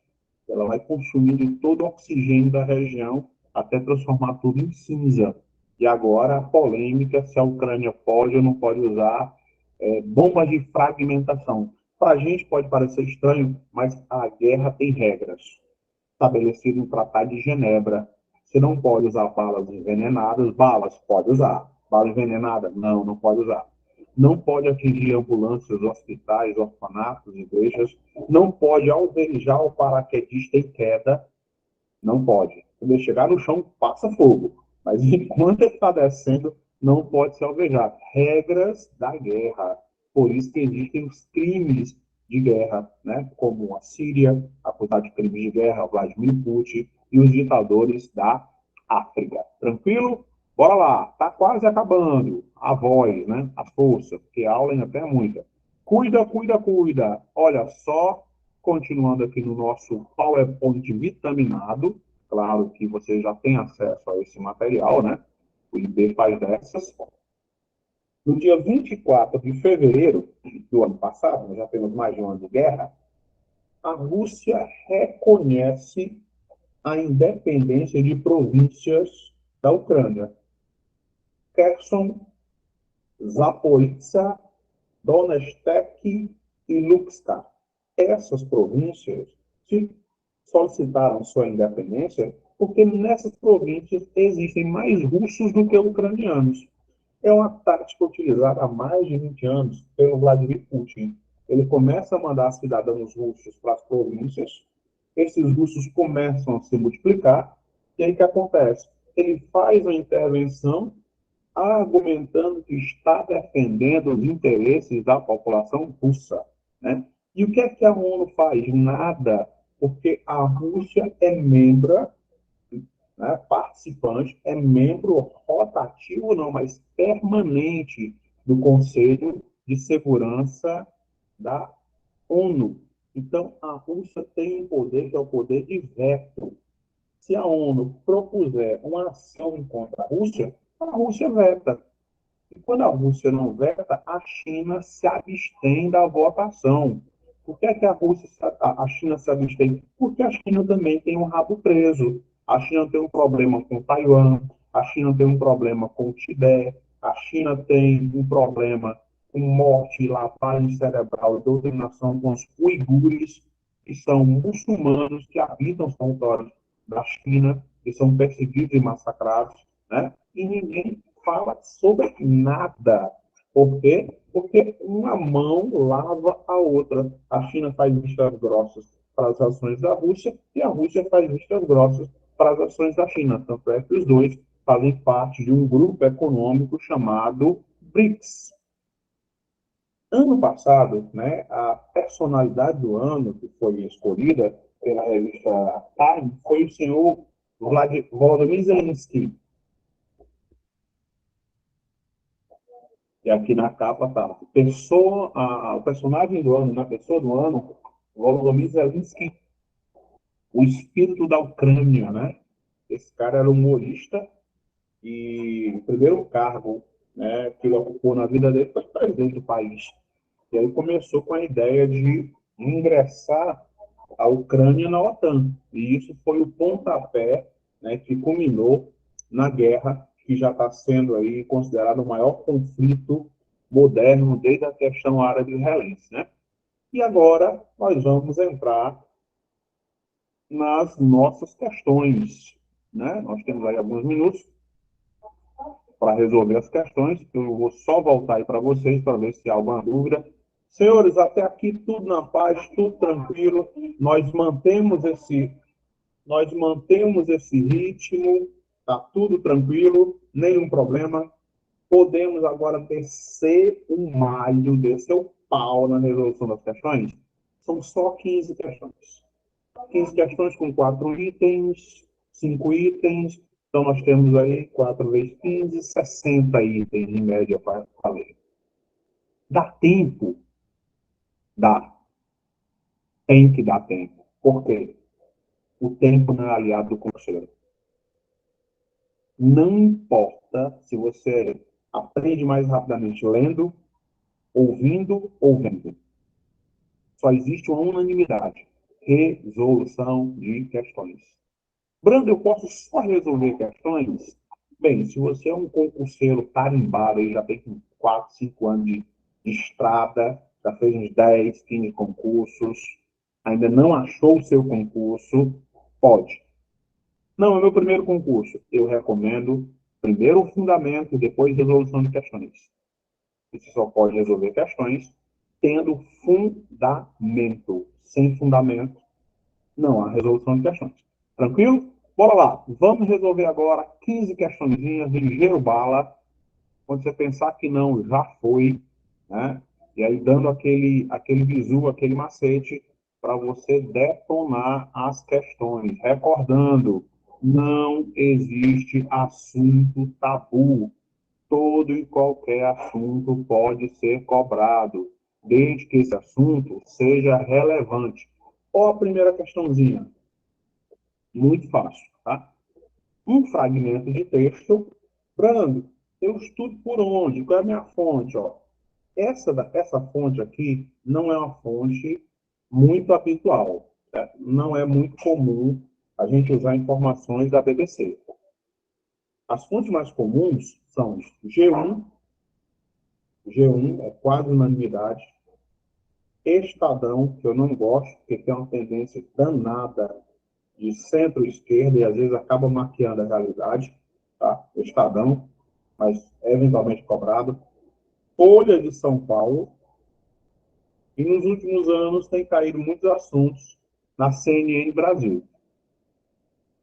ela vai consumindo todo o oxigênio da região até transformar tudo em cinza. E agora a polêmica se a Ucrânia pode ou não pode usar bombas de fragmentação. Para a gente pode parecer estranho, mas a guerra tem regras estabelecidas no Tratado de Genebra. Você não pode usar balas envenenadas, balas pode usar. Bala envenenada, não, não pode usar. Não pode atingir ambulâncias, hospitais, orfanatos, igrejas. Não pode alvejar o paraquedista em queda. Não pode. Quando ele chegar no chão, passa fogo. Mas enquanto ele está descendo, não pode ser alvejado. Regras da guerra. Por isso que existem os crimes de guerra, né? Como a Síria, acusada de crimes de guerra, Vladimir Putin, e os ditadores da África. Tranquilo? Bora lá. Tá quase acabando. A voz, né? A força, porque a aula ainda tem muita. Cuida, cuida, cuida. Olha só, continuando aqui no nosso PowerPoint vitaminado, claro que você já tem acesso a esse material, né? O IB faz dessas. No dia 24 de fevereiro do ano passado, nós já temos mais de um ano de guerra, a Rússia reconhece a independência de províncias da Ucrânia. Kherson, Zaporizhzhia, Donetsk e Lugansk. Essas províncias se solicitaram sua independência porque nessas províncias existem mais russos do que ucranianos. É uma tática utilizada há mais de 20 anos pelo Vladimir Putin. Ele começa a mandar cidadãos russos para as províncias, esses russos começam a se multiplicar, e aí o que acontece? Ele faz a intervenção argumentando que está defendendo os interesses da população russa. Né? E o que a ONU faz? Nada, porque a Rússia é membro, né, participante, é membro rotativo, não, mas permanente do Conselho de Segurança da ONU. Então, a Rússia tem um poder que é o poder de veto. Se a ONU propuser uma ação contra a Rússia veta. E quando a Rússia não veta, a China se abstém da votação. Por que, é que a China se abstém? Porque a China também tem um rabo preso. A China tem um problema com Taiwan, a China tem um problema com o Tibete, a China tem um problema com morte, lavagem cerebral e doutrinação com os uigures, que são muçulmanos que habitam os territórios da China, que são perseguidos e massacrados, né? E ninguém fala sobre nada. Por quê? Porque uma mão lava a outra. A China faz vistas grossas para as ações da Rússia e a Rússia faz vistas grossas para as ações da China. Tanto é que os dois fazem parte de um grupo econômico chamado BRICS. Ano passado, né, a personalidade do ano que foi escolhida pela revista Time foi o senhor Volodymyr Zelensky, e aqui na capa tá, o personagem do ano, na pessoa do ano, Volodymyr Zelensky, o espírito da Ucrânia, né? Esse cara era humorista e o primeiro cargo, né, que ele ocupou na vida dele foi presidente do país. E aí começou com a ideia de ingressar a Ucrânia na OTAN. E isso foi o pontapé, né, que culminou na guerra, que já está sendo aí considerado o maior conflito moderno desde a questão árabe-israelense, né? E agora nós vamos entrar nas nossas questões, né? Nós temos aí alguns minutos para resolver as questões. Eu vou só voltar aí para vocês para ver se há alguma dúvida. Senhores, até aqui tudo na paz, tudo tranquilo. Nós mantemos esse ritmo, tá tudo tranquilo, nenhum problema. Podemos agora descer o malho, descer o pau na resolução das questões. São só 15 questões. 15 questões com 4 itens, 5 itens. Então, nós temos aí 4 vezes 15, 60 itens em média para ler. Dá tempo? Dá. Tem que dar tempo. Por quê? O tempo não é aliado do conselho. Não importa se você aprende mais rapidamente lendo, ouvindo ou vendo. Só existe uma unanimidade. Resolução de questões. Brando, eu posso só resolver questões? Bem, se você é um concurseiro tarimbado, e já tem 4, 5 anos de estrada, já fez uns 10, 15 concursos, ainda não achou o seu concurso, pode. Não, é meu primeiro concurso. Eu recomendo primeiro o fundamento, depois resolução de questões. Você só pode resolver questões tendo fundamento. Sem fundamento, não há resolução de questões. Tranquilo? Bora lá. Vamos resolver agora 15 questõezinhas de ligeiro bala. Quando você pensar que não, já foi, né? E aí dando aquele bizu, aquele macete para você detonar as questões. Recordando, não existe assunto tabu. Todo e qualquer assunto pode ser cobrado, desde que esse assunto seja relevante. Ó, a primeira questãozinha, muito fácil, tá? Um fragmento de texto, Brando, eu estudo por onde? Qual é a minha fonte? Ó? Essa fonte aqui não é uma fonte muito habitual, né? Não é muito comum a gente usar informações da BBC. As fontes mais comuns são G1, G1 é quase unanimidade, Estadão, que eu não gosto, porque tem uma tendência danada de centro-esquerda e às vezes acaba maquiando a realidade, tá? Estadão, mas é eventualmente cobrado. Folha de São Paulo, e nos últimos anos tem caído muitos assuntos na CNN Brasil.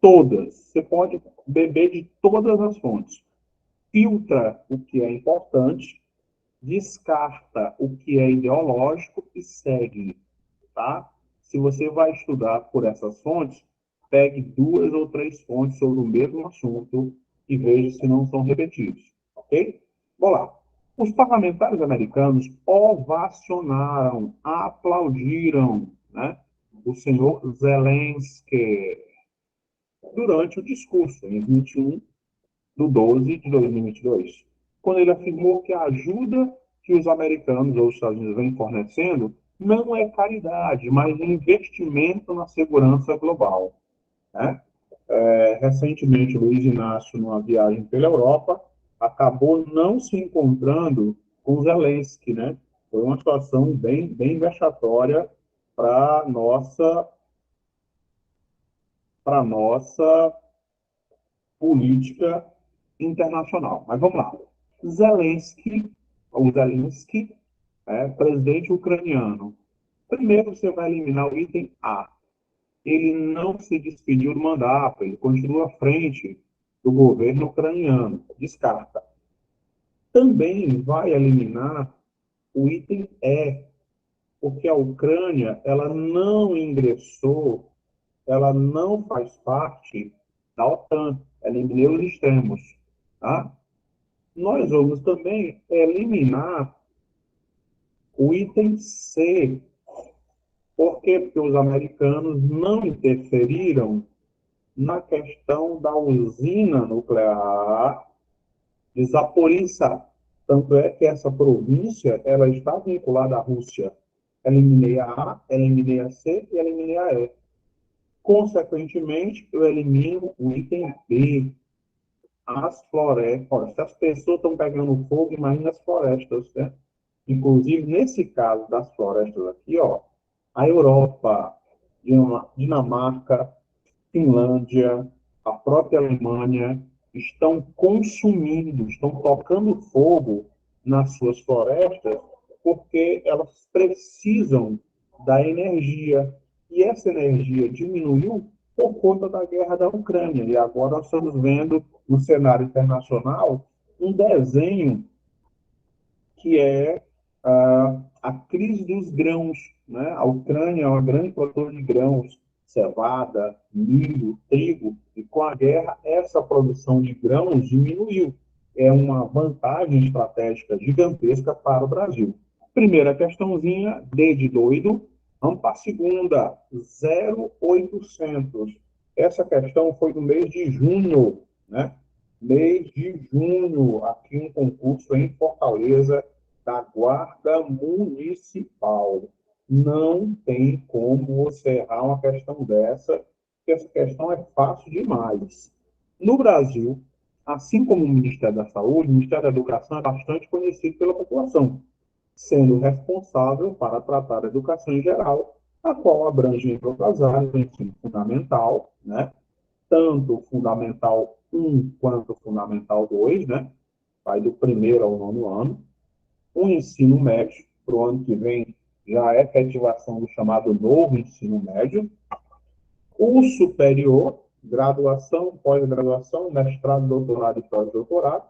Todas. Você pode beber de todas as fontes. Filtra o que é importante, descarta o que é ideológico e segue, tá? Se você vai estudar por essas fontes, pegue 2 ou 3 fontes sobre o mesmo assunto e veja se não são repetidos, ok? Vamos lá. Os parlamentares americanos ovacionaram, aplaudiram, né, o senhor Zelensky durante o discurso em 21/12/2022, quando ele afirmou que a ajuda que os americanos ou os Estados Unidos vêm fornecendo não é caridade, mas investimento na segurança global, né? Recentemente, Luiz Inácio, numa viagem pela Europa, acabou não se encontrando com Zelensky, né? Foi uma situação bem, bem vexatória para nossa política internacional. Mas vamos lá. Zelensky, presidente ucraniano. Primeiro você vai eliminar o item A. Ele não se despediu do mandato, ele continua à frente do governo ucraniano. Descarta. Também vai eliminar o item E, porque a Ucrânia ela não ingressou, ela não faz parte da OTAN, eliminei os extremos. Tá? Nós vamos também eliminar o item C. Por quê? Porque os americanos não interferiram na questão da usina nuclear de Zaporizhzhia. Tanto é que essa província ela está vinculada à Rússia. Eliminei a A, eliminei a C e eliminei a E. Consequentemente, eu elimino o item B, as florestas. Olha, se as pessoas estão pegando fogo, imagina as florestas, né? Inclusive, nesse caso das florestas aqui, ó, a Europa, Dinamarca, Finlândia, a própria Alemanha estão consumindo, estão tocando fogo nas suas florestas porque elas precisam da energia. E essa energia diminuiu por conta da guerra da Ucrânia. E agora nós estamos vendo no cenário internacional um desenho que é a crise dos grãos. Né? A Ucrânia é uma grande produtora de grãos, cevada, milho, trigo, e com a guerra essa produção de grãos diminuiu. É uma vantagem estratégica gigantesca para o Brasil. Primeira questãozinha, D de doido. Vamos para a segunda, 0800. Essa questão foi no mês de junho, né? Mês de junho, aqui um concurso em Fortaleza, da Guarda Municipal. Não tem como você errar uma questão dessa, porque essa questão é fácil demais. No Brasil, assim como o Ministério da Saúde, o Ministério da Educação é bastante conhecido pela população, sendo responsável para tratar a educação em geral, a qual abrange entre outras áreas, o ensino fundamental, né? Tanto o Fundamental 1 quanto o Fundamental 2, né? Vai do primeiro ao nono ano. O ensino médio, para o ano que vem, já é efetivação do chamado novo ensino médio. O superior, graduação, pós-graduação, mestrado, doutorado e pós-doutorado.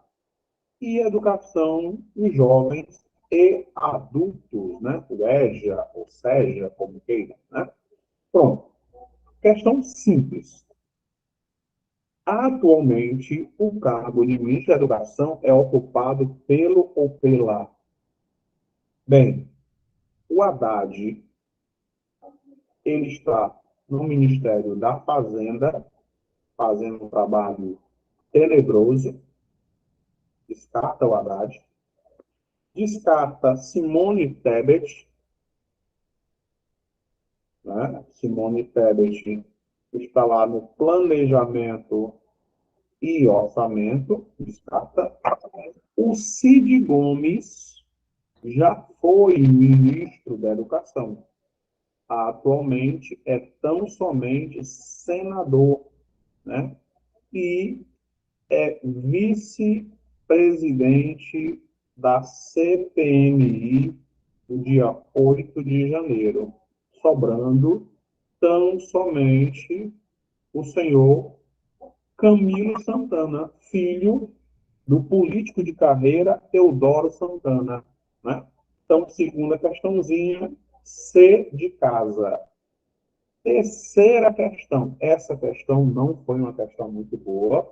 E educação em jovens e adultos, né? O EJA, ou SEJA, como queira, né? Pronto. Questão simples. Atualmente, o cargo de ministro da Educação é ocupado pelo ou pela... Bem, o Haddad, ele está no Ministério da Fazenda, fazendo um trabalho tenebroso, descarta o Haddad, descarta Simone Tebet, né? Simone Tebet está lá no planejamento e orçamento, descarta. O Cid Gomes já foi ministro da Educação. Atualmente é tão somente senador, né? E é vice-presidente da CPMI no dia 8 de janeiro, sobrando tão somente o senhor Camilo Santana, filho do político de carreira Eudoro Santana. Né? Então, segunda questãozinha, C de casa. Terceira questão. Essa questão não foi uma questão muito boa,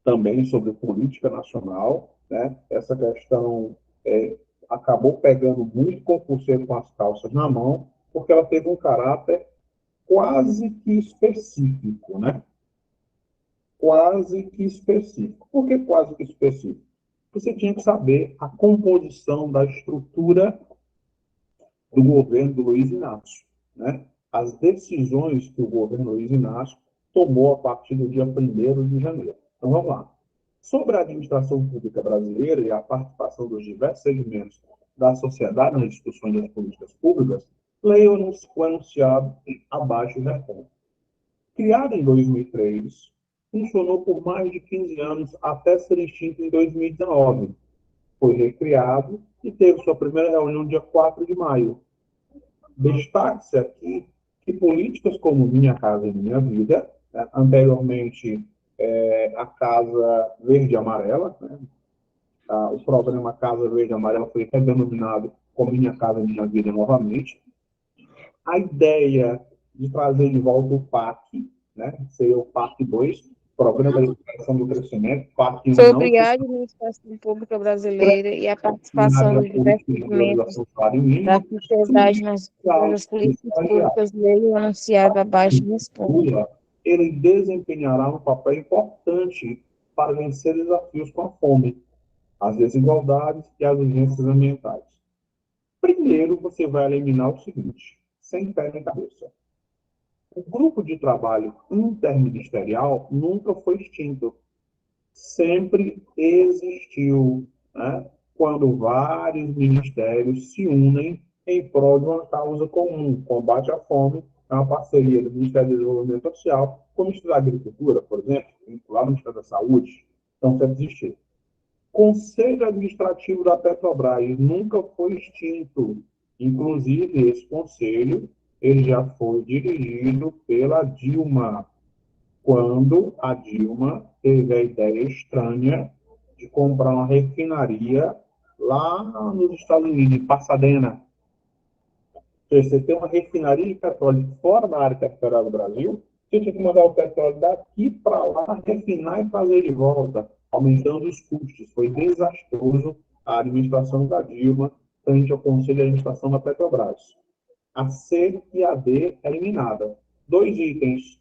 também sobre política nacional. Né? Essa questão acabou pegando muito concurseiro com as calças na mão, porque ela teve um caráter quase que específico, né? Quase que específico. Por que quase que específico? Você tinha que saber a composição da estrutura do governo do Luiz Inácio, né? As decisões que o governo Luiz Inácio tomou a partir do dia 1º de janeiro. Então, vamos lá. Sobre a administração pública brasileira e a participação dos diversos segmentos da sociedade nas discussões das políticas públicas, leia o anunciado abaixo da fonte. Criada em 2003, funcionou por mais de 15 anos até ser extinto em 2019. Foi recriado e teve sua primeira reunião no dia 4 de maio. Destaque-se aqui que políticas como Minha Casa e Minha Vida, né, anteriormente a Casa Verde e Amarela, né, o programa Casa Verde e Amarela foi redenominado como Minha Casa e Minha Vida novamente. A ideia de trazer de volta o PAC, né? Seria o parte 2, Programa de Educação do Crescimento, parte 1 sobre não se a administração pública brasileira e a participação área dos diversos política de segmentos valorização do salário da mínimo, sociedade nas social das e políticas salarial. públicas, lei ou anunciado abaixo responde. Lula, ele desempenhará um papel importante para vencer desafios com a fome, as desigualdades e as urgências ambientais. Primeiro, você vai eliminar o seguinte, sem pé nem cabeça. O grupo de trabalho interministerial nunca foi extinto, sempre existiu, né? Quando vários ministérios se unem em prol de uma causa comum, combate à fome, é uma parceria do Ministério do Desenvolvimento Social com o Ministério da Agricultura, por exemplo, lá no Ministério da Saúde, então sempre existiu. Conselho Administrativo da Petrobras nunca foi extinto. Inclusive, esse conselho ele já foi dirigido pela Dilma, quando a Dilma teve a ideia estranha de comprar uma refinaria lá nos Estados Unidos, em Pasadena. Você tem uma refinaria de petróleo fora da área territorial do Brasil, você tinha que mandar o petróleo daqui para lá, refinar e fazer de volta, aumentando os custos. Foi desastroso a administração da Dilma frente ao Conselho de Administração da Petrobras. A C e a D eliminada. Dois itens.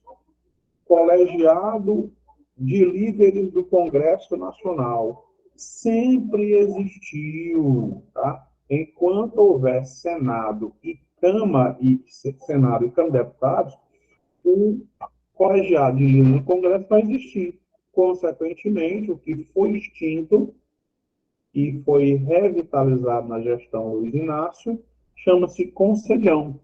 Colegiado de líderes do Congresso Nacional. Sempre existiu, tá? Enquanto houver Senado e Câmara e Deputados, o colegiado de líderes do Congresso vai existir. Consequentemente, o que foi extinto e foi revitalizado na gestão Luiz Inácio chama-se Conselhão.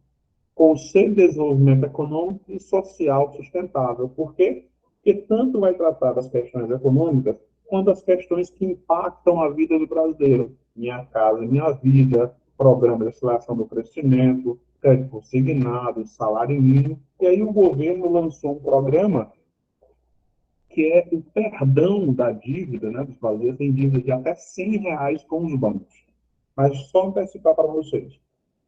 Conselho de Desenvolvimento Econômico e Social Sustentável. Por quê? Porque tanto vai tratar das questões econômicas quanto das questões que impactam a vida do brasileiro. Minha Casa Minha Vida, Programa de Aceleração do Crescimento, crédito consignado, salário mínimo. E aí o governo lançou um programa que é o perdão da dívida, né, dos brasileiros tem dívida de até R$ 100 com os bancos. Mas só antecipar para vocês,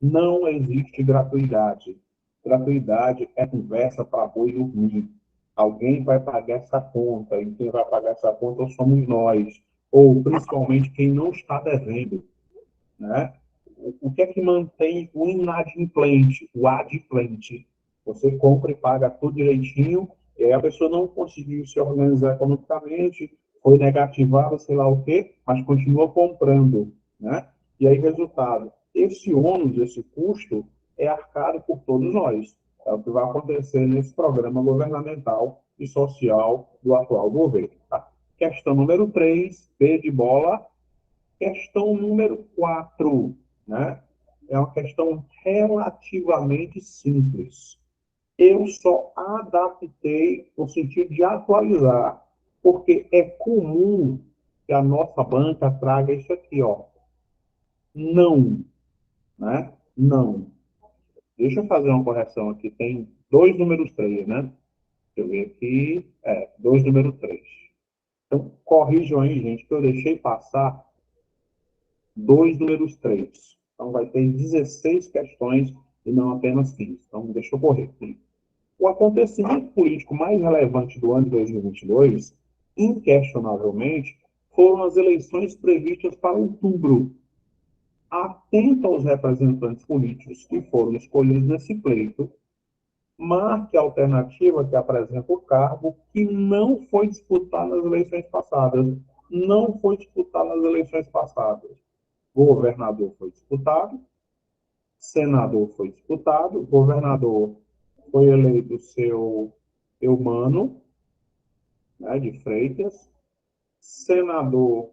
não existe gratuidade. Gratuidade é conversa para boi dormir. Alguém vai pagar essa conta, e quem vai pagar essa conta somos nós, ou principalmente quem não está devendo, né? O que é que mantém o inadimplente, o adimplente? Você compra e paga tudo direitinho, e aí a pessoa não conseguiu se organizar economicamente, foi negativada, sei lá o quê, mas continua comprando, né? E aí, resultado, esse ônus, esse custo, é arcado por todos nós. É o que vai acontecer nesse programa governamental e social do atual governo. Tá? Questão número 3, B de bola. Questão número 4, né? É uma questão relativamente simples. Eu só adaptei no sentido de atualizar, porque é comum que a nossa banca traga isso aqui, ó. Não, né? Não. Deixa eu fazer uma correção aqui. Tem dois números 3, né? Deixa eu ver aqui. Dois números 3. Então, corrijam aí, gente, que eu deixei passar dois números 3. Então, vai ter 16 questões e não apenas 15. Então, deixa eu correr. O acontecimento político mais relevante do ano de 2022, inquestionavelmente, foram as eleições previstas para outubro. Atento aos representantes políticos que foram escolhidos nesse pleito, marque a alternativa que apresenta o cargo que não foi disputado nas eleições passadas. Não foi disputado nas eleições passadas. Governador foi disputado, senador foi disputado, governador foi eleito seu Eumano, né, de Freitas, senador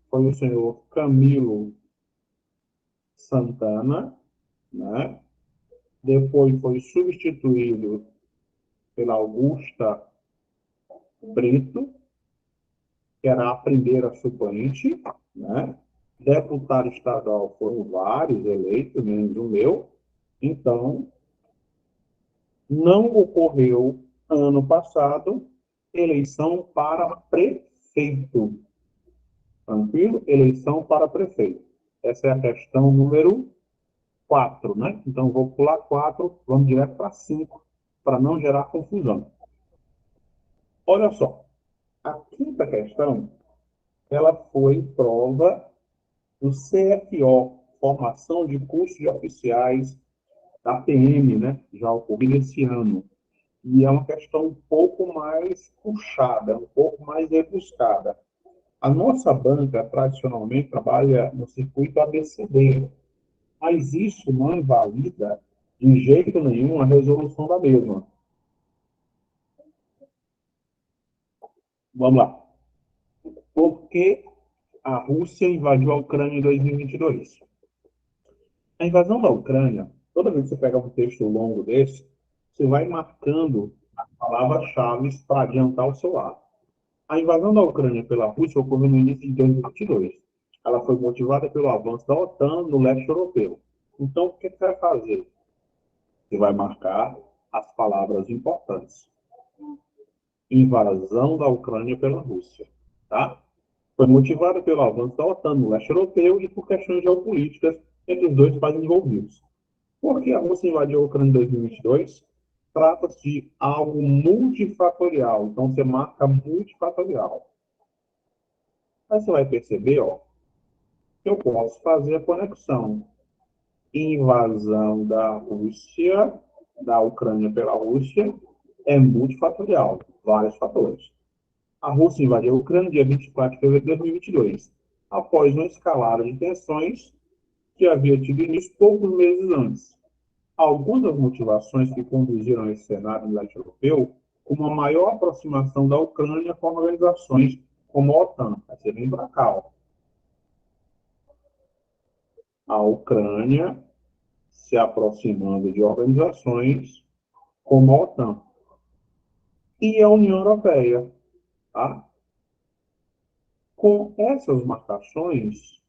foi o senhor Camilo Santana, né, depois foi substituído pela Augusta Brito, que era a primeira suplente, né, deputado estadual foram vários eleitos, menos o meu, então não ocorreu ano passado eleição para prefeito. Tranquilo? Eleição para prefeito. Essa é a questão número 4, né? Então, vou pular 4, vamos direto para 5, para não gerar confusão. Olha só, a quinta questão, ela foi prova do CFO, Formação de Cursos de Oficiais da PM, né? Já ocorrido esse ano. E é uma questão um pouco mais puxada, um pouco mais rebuscada. A nossa banca, tradicionalmente, trabalha no circuito ABCD, mas isso não invalida, de jeito nenhum, a resolução da mesma. Vamos lá. Por que a Rússia invadiu a Ucrânia em 2022? A invasão da Ucrânia, toda vez que você pega um texto longo desse, você vai marcando as palavras-chave para adiantar o seu lado. A invasão da Ucrânia pela Rússia ocorreu no início de 2022. Ela foi motivada pelo avanço da OTAN no leste europeu. Então, o que você vai fazer? Você vai marcar as palavras importantes. Invasão da Ucrânia pela Rússia. Tá? Foi motivada pelo avanço da OTAN no leste europeu e por questões geopolíticas entre os dois países envolvidos. Por que a Rússia invadiu a Ucrânia em 2022? Trata-se de algo multifatorial. Então, você marca multifatorial. Aí você vai perceber, ó, que eu posso fazer a conexão. Invasão da Rússia, da Ucrânia pela Rússia, é multifatorial, vários fatores. A Rússia invadiu a Ucrânia dia 24 de fevereiro de 2022, após uma escalada de tensões que havia tido início poucos meses antes. Algumas das motivações que conduziram a esse cenário no leste europeu, uma maior aproximação da Ucrânia com organizações como a OTAN. Aí você vem para cá, ó. A Ucrânia se aproximando de organizações como a OTAN e a União Europeia. Tá? Com essas marcações,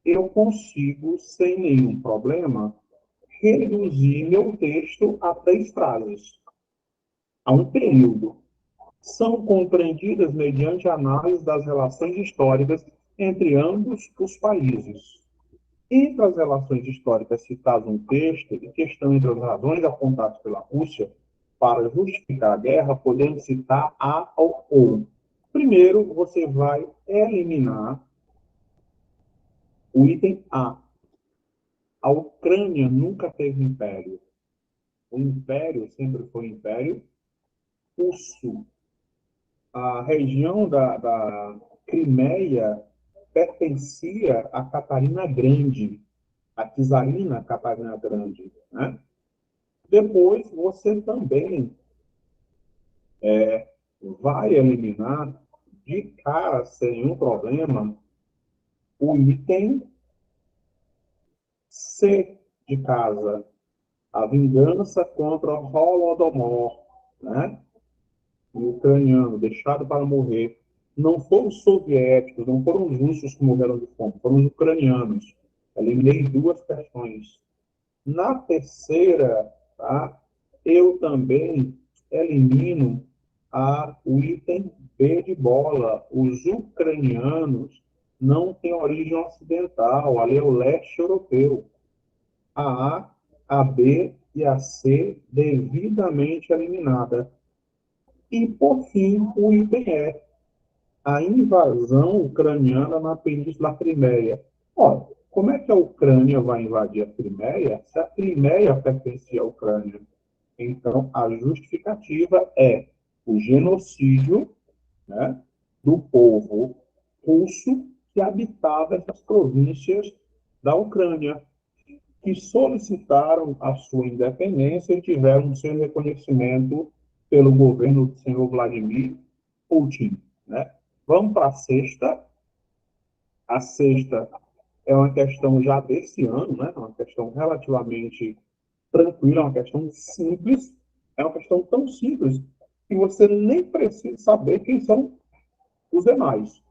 eu consigo, sem nenhum problema, reduzir meu texto a 3 frases, a um período. São compreendidas mediante a análise das relações históricas entre ambos os países. Entre as relações históricas citadas no texto e questão entre as razões apontadas pela Rússia para justificar a guerra, podemos citar A ou O. Primeiro, você vai eliminar o item A. A Ucrânia nunca teve império. O império sempre foi império russo. A região da Crimeia pertencia a Catarina Grande, a czarina Catarina Grande, né? Depois, você também vai eliminar de cara, sem nenhum problema, o item C de casa, a vingança contra o Holodomor, né? O ucraniano, deixado para morrer. Não foram os soviéticos, não foram os russos que morreram de fome, foram os ucranianos. Eliminei 2 questões. Na terceira, tá, eu também elimino o item B de bola. Os ucranianos não têm origem ocidental, ali é o leste europeu. A, a B e a C devidamente eliminada. E, por fim, o item E, a invasão ucraniana na Península Crimeia. Olha, como é que a Ucrânia vai invadir a Crimeia se a Crimeia pertencia à Ucrânia? Então, a justificativa é o genocídio, né, do povo russo que habitava essas províncias da Ucrânia, que solicitaram a sua independência e tiveram seu reconhecimento pelo governo do senhor Vladimir Putin. Né? Vamos para a sexta. A sexta é uma questão já desse ano, né? Uma questão relativamente tranquila, uma questão simples. É uma questão tão simples que você nem precisa saber quem são os demais.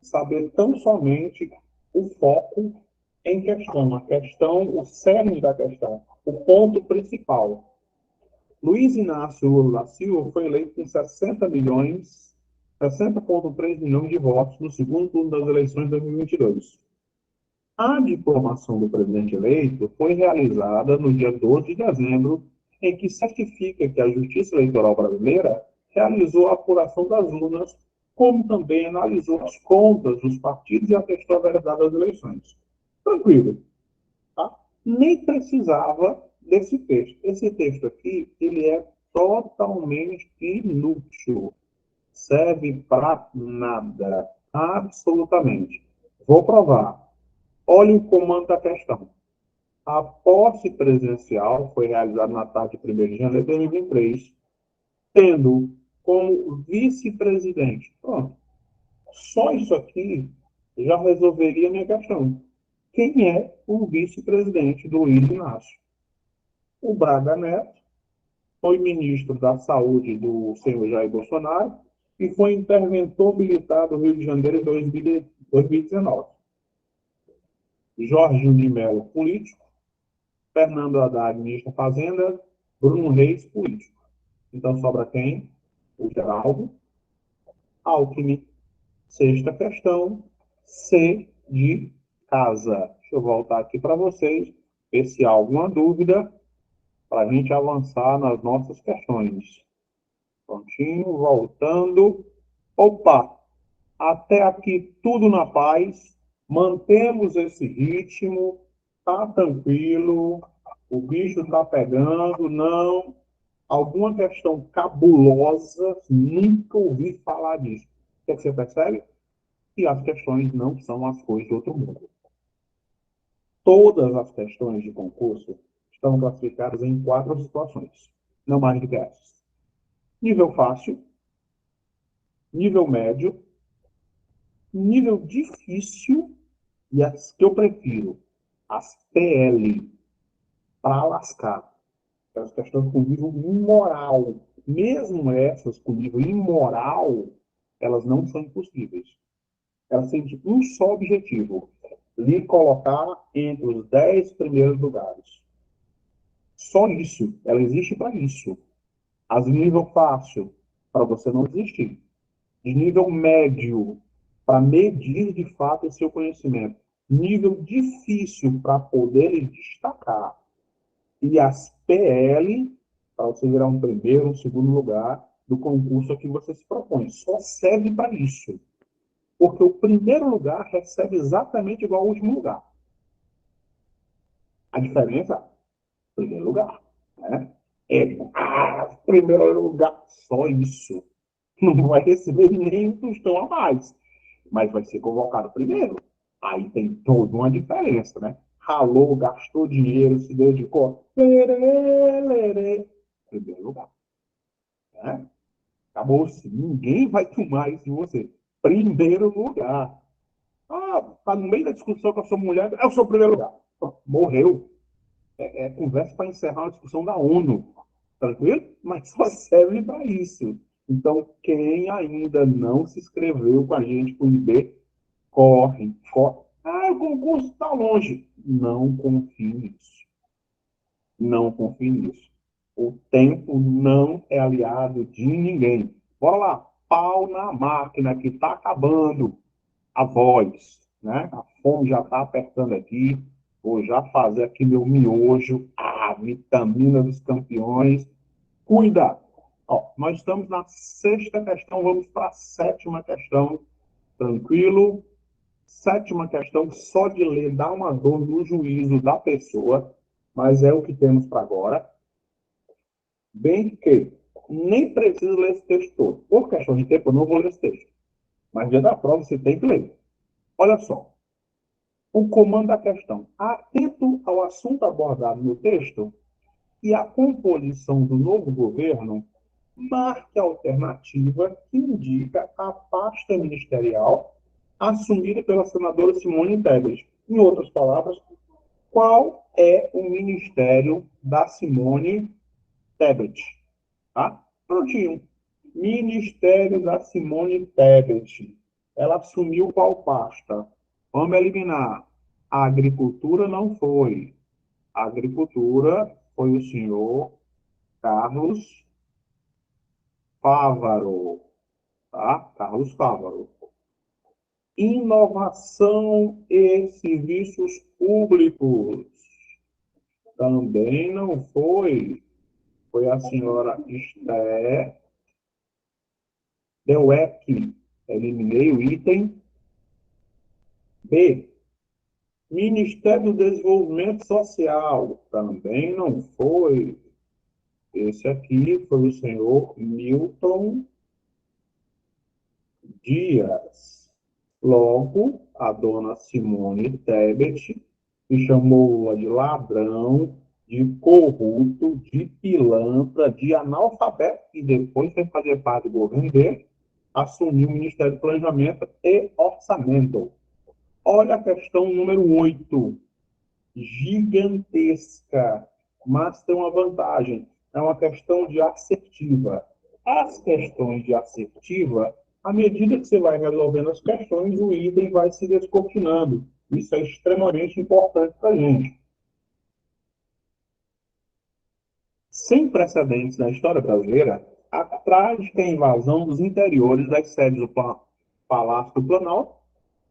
Saber tão somente o foco em questão, a questão, o cerne da questão, o ponto principal. Luiz Inácio Lula da Silva foi eleito com 60,3 milhões de votos no segundo turno das eleições de 2022. A diplomação do presidente eleito foi realizada no dia 12 de dezembro, em que certifica que a Justiça Eleitoral Brasileira realizou a apuração das urnas, como também analisou as contas dos partidos e atestou a verdade das eleições. Tranquilo, tá? Nem precisava desse texto. Esse texto aqui, ele é totalmente inútil. Serve para nada. Absolutamente. Vou provar. Olha o comando da questão. A posse presidencial foi realizada na tarde de 1º de janeiro de 2023, tendo como vice-presidente. Pronto. Só isso aqui já resolveria a minha questão. Quem é o vice-presidente do Luiz Inácio? O Braga Neto foi ministro da Saúde do senhor Jair Bolsonaro e foi interventor militar do Rio de Janeiro em 2019. Jorginho de Mello, político. Fernando Haddad, ministro da Fazenda. Bruno Reis, político. Então sobra quem? O Geraldo Alckmin. Sexta questão, C de casa. Deixa eu voltar aqui para vocês, ver se há alguma dúvida, para a gente avançar nas nossas questões. Prontinho, voltando. Opa! Até aqui tudo na paz. Mantemos esse ritmo. Tá tranquilo. O bicho tá pegando. Não. Alguma questão cabulosa. Nunca ouvi falar disso. O que é que você percebe? Que as questões não são as coisas de outro mundo. Todas as questões de concurso estão classificadas em 4 situações. Não mais do que essas. Nível fácil. Nível médio. Nível difícil e as que eu prefiro, as PL, para lascar. As questões com nível imoral. Mesmo essas com nível imoral, elas não são impossíveis. Elas têm um só objetivo: lhe colocar entre os 10 primeiros lugares. Só isso. Ela existe para isso. As de nível fácil, para você não desistir. De nível médio, para medir de fato o seu conhecimento. Nível difícil para poder destacar. E as PL, para você virar um primeiro, um segundo lugar do concurso a que você se propõe. Só serve para isso. Porque o primeiro lugar recebe exatamente igual ao último lugar. A diferença, primeiro lugar. Né? Primeiro lugar, só isso. Não vai receber nem um tostão a mais, mas vai ser convocado primeiro. Aí tem toda uma diferença, né? Ralou, gastou dinheiro, se dedicou. Lerê, lerê. Primeiro lugar. Né? Acabou-se. Ninguém vai tomar isso de você. Primeiro lugar. Ah, tá no meio da discussão com a sua mulher. É o seu primeiro lugar. Morreu. É conversa para encerrar uma discussão da ONU. Tranquilo? Mas só serve para isso. Então, quem ainda não se inscreveu com a gente com o IB, corre, corre. Ah, o concurso está longe. Não confie nisso. Não confie nisso. O tempo não é aliado de ninguém. Bora lá. Pau na máquina que está acabando a voz, né? A fome já está apertando aqui. Vou já fazer aqui meu miojo, a vitamina dos campeões. Cuida! Ó, nós estamos na sexta questão, vamos para a sétima questão. Tranquilo? Sétima questão, só de ler dá uma dor no juízo da pessoa, mas é o que temos para agora. Bem que nem preciso ler esse texto todo. Por questão de tempo, eu não vou ler esse texto. Mas dia da prova você tem que ler. Olha só. O comando da questão. Atento ao assunto abordado no texto e à composição do novo governo, marque a alternativa que indica a pasta ministerial assumida pela senadora Simone Tebet. Em outras palavras, qual é o ministério da Simone Tebet? Tá? Prontinho. Ministério da Simone Tebet. Ela assumiu qual pasta? Vamos eliminar. A agricultura não foi. A agricultura foi o senhor Carlos Fávaro. Tá? Carlos Fávaro. Inovação e serviços públicos. Também não foi. Foi a senhora Esté Deu EC, eliminei o item. B, Ministério do Desenvolvimento Social, também não foi. Esse aqui foi o senhor Milton Dias. Logo, a dona Simone Tebet, que chamou Lula de ladrão, de corrupto, de pilantra, de analfabeto, e depois foi fazer parte do governo dele, assumiu o Ministério do Planejamento e Orçamento. Olha a questão número 8, gigantesca, mas tem uma vantagem, é uma questão de assertiva. As questões de assertiva, à medida que você vai resolvendo as questões, o item vai se descortinando. Isso é extremamente importante para a gente. Sem precedentes na história brasileira, a trágica invasão dos interiores das sedes do Palácio do Planalto,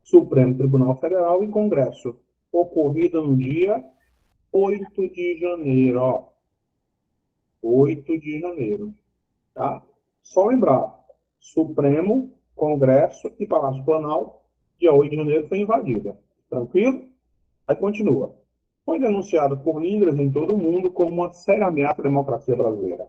Supremo Tribunal Federal e Congresso, ocorrida no dia 8 de janeiro, ó. 8 de janeiro, tá? Só lembrar, Supremo, Congresso e Palácio Planalto, dia 8 de janeiro foi invadida. Tranquilo? Aí continua. Foi denunciado por líderes em todo o mundo como uma séria ameaça à democracia brasileira.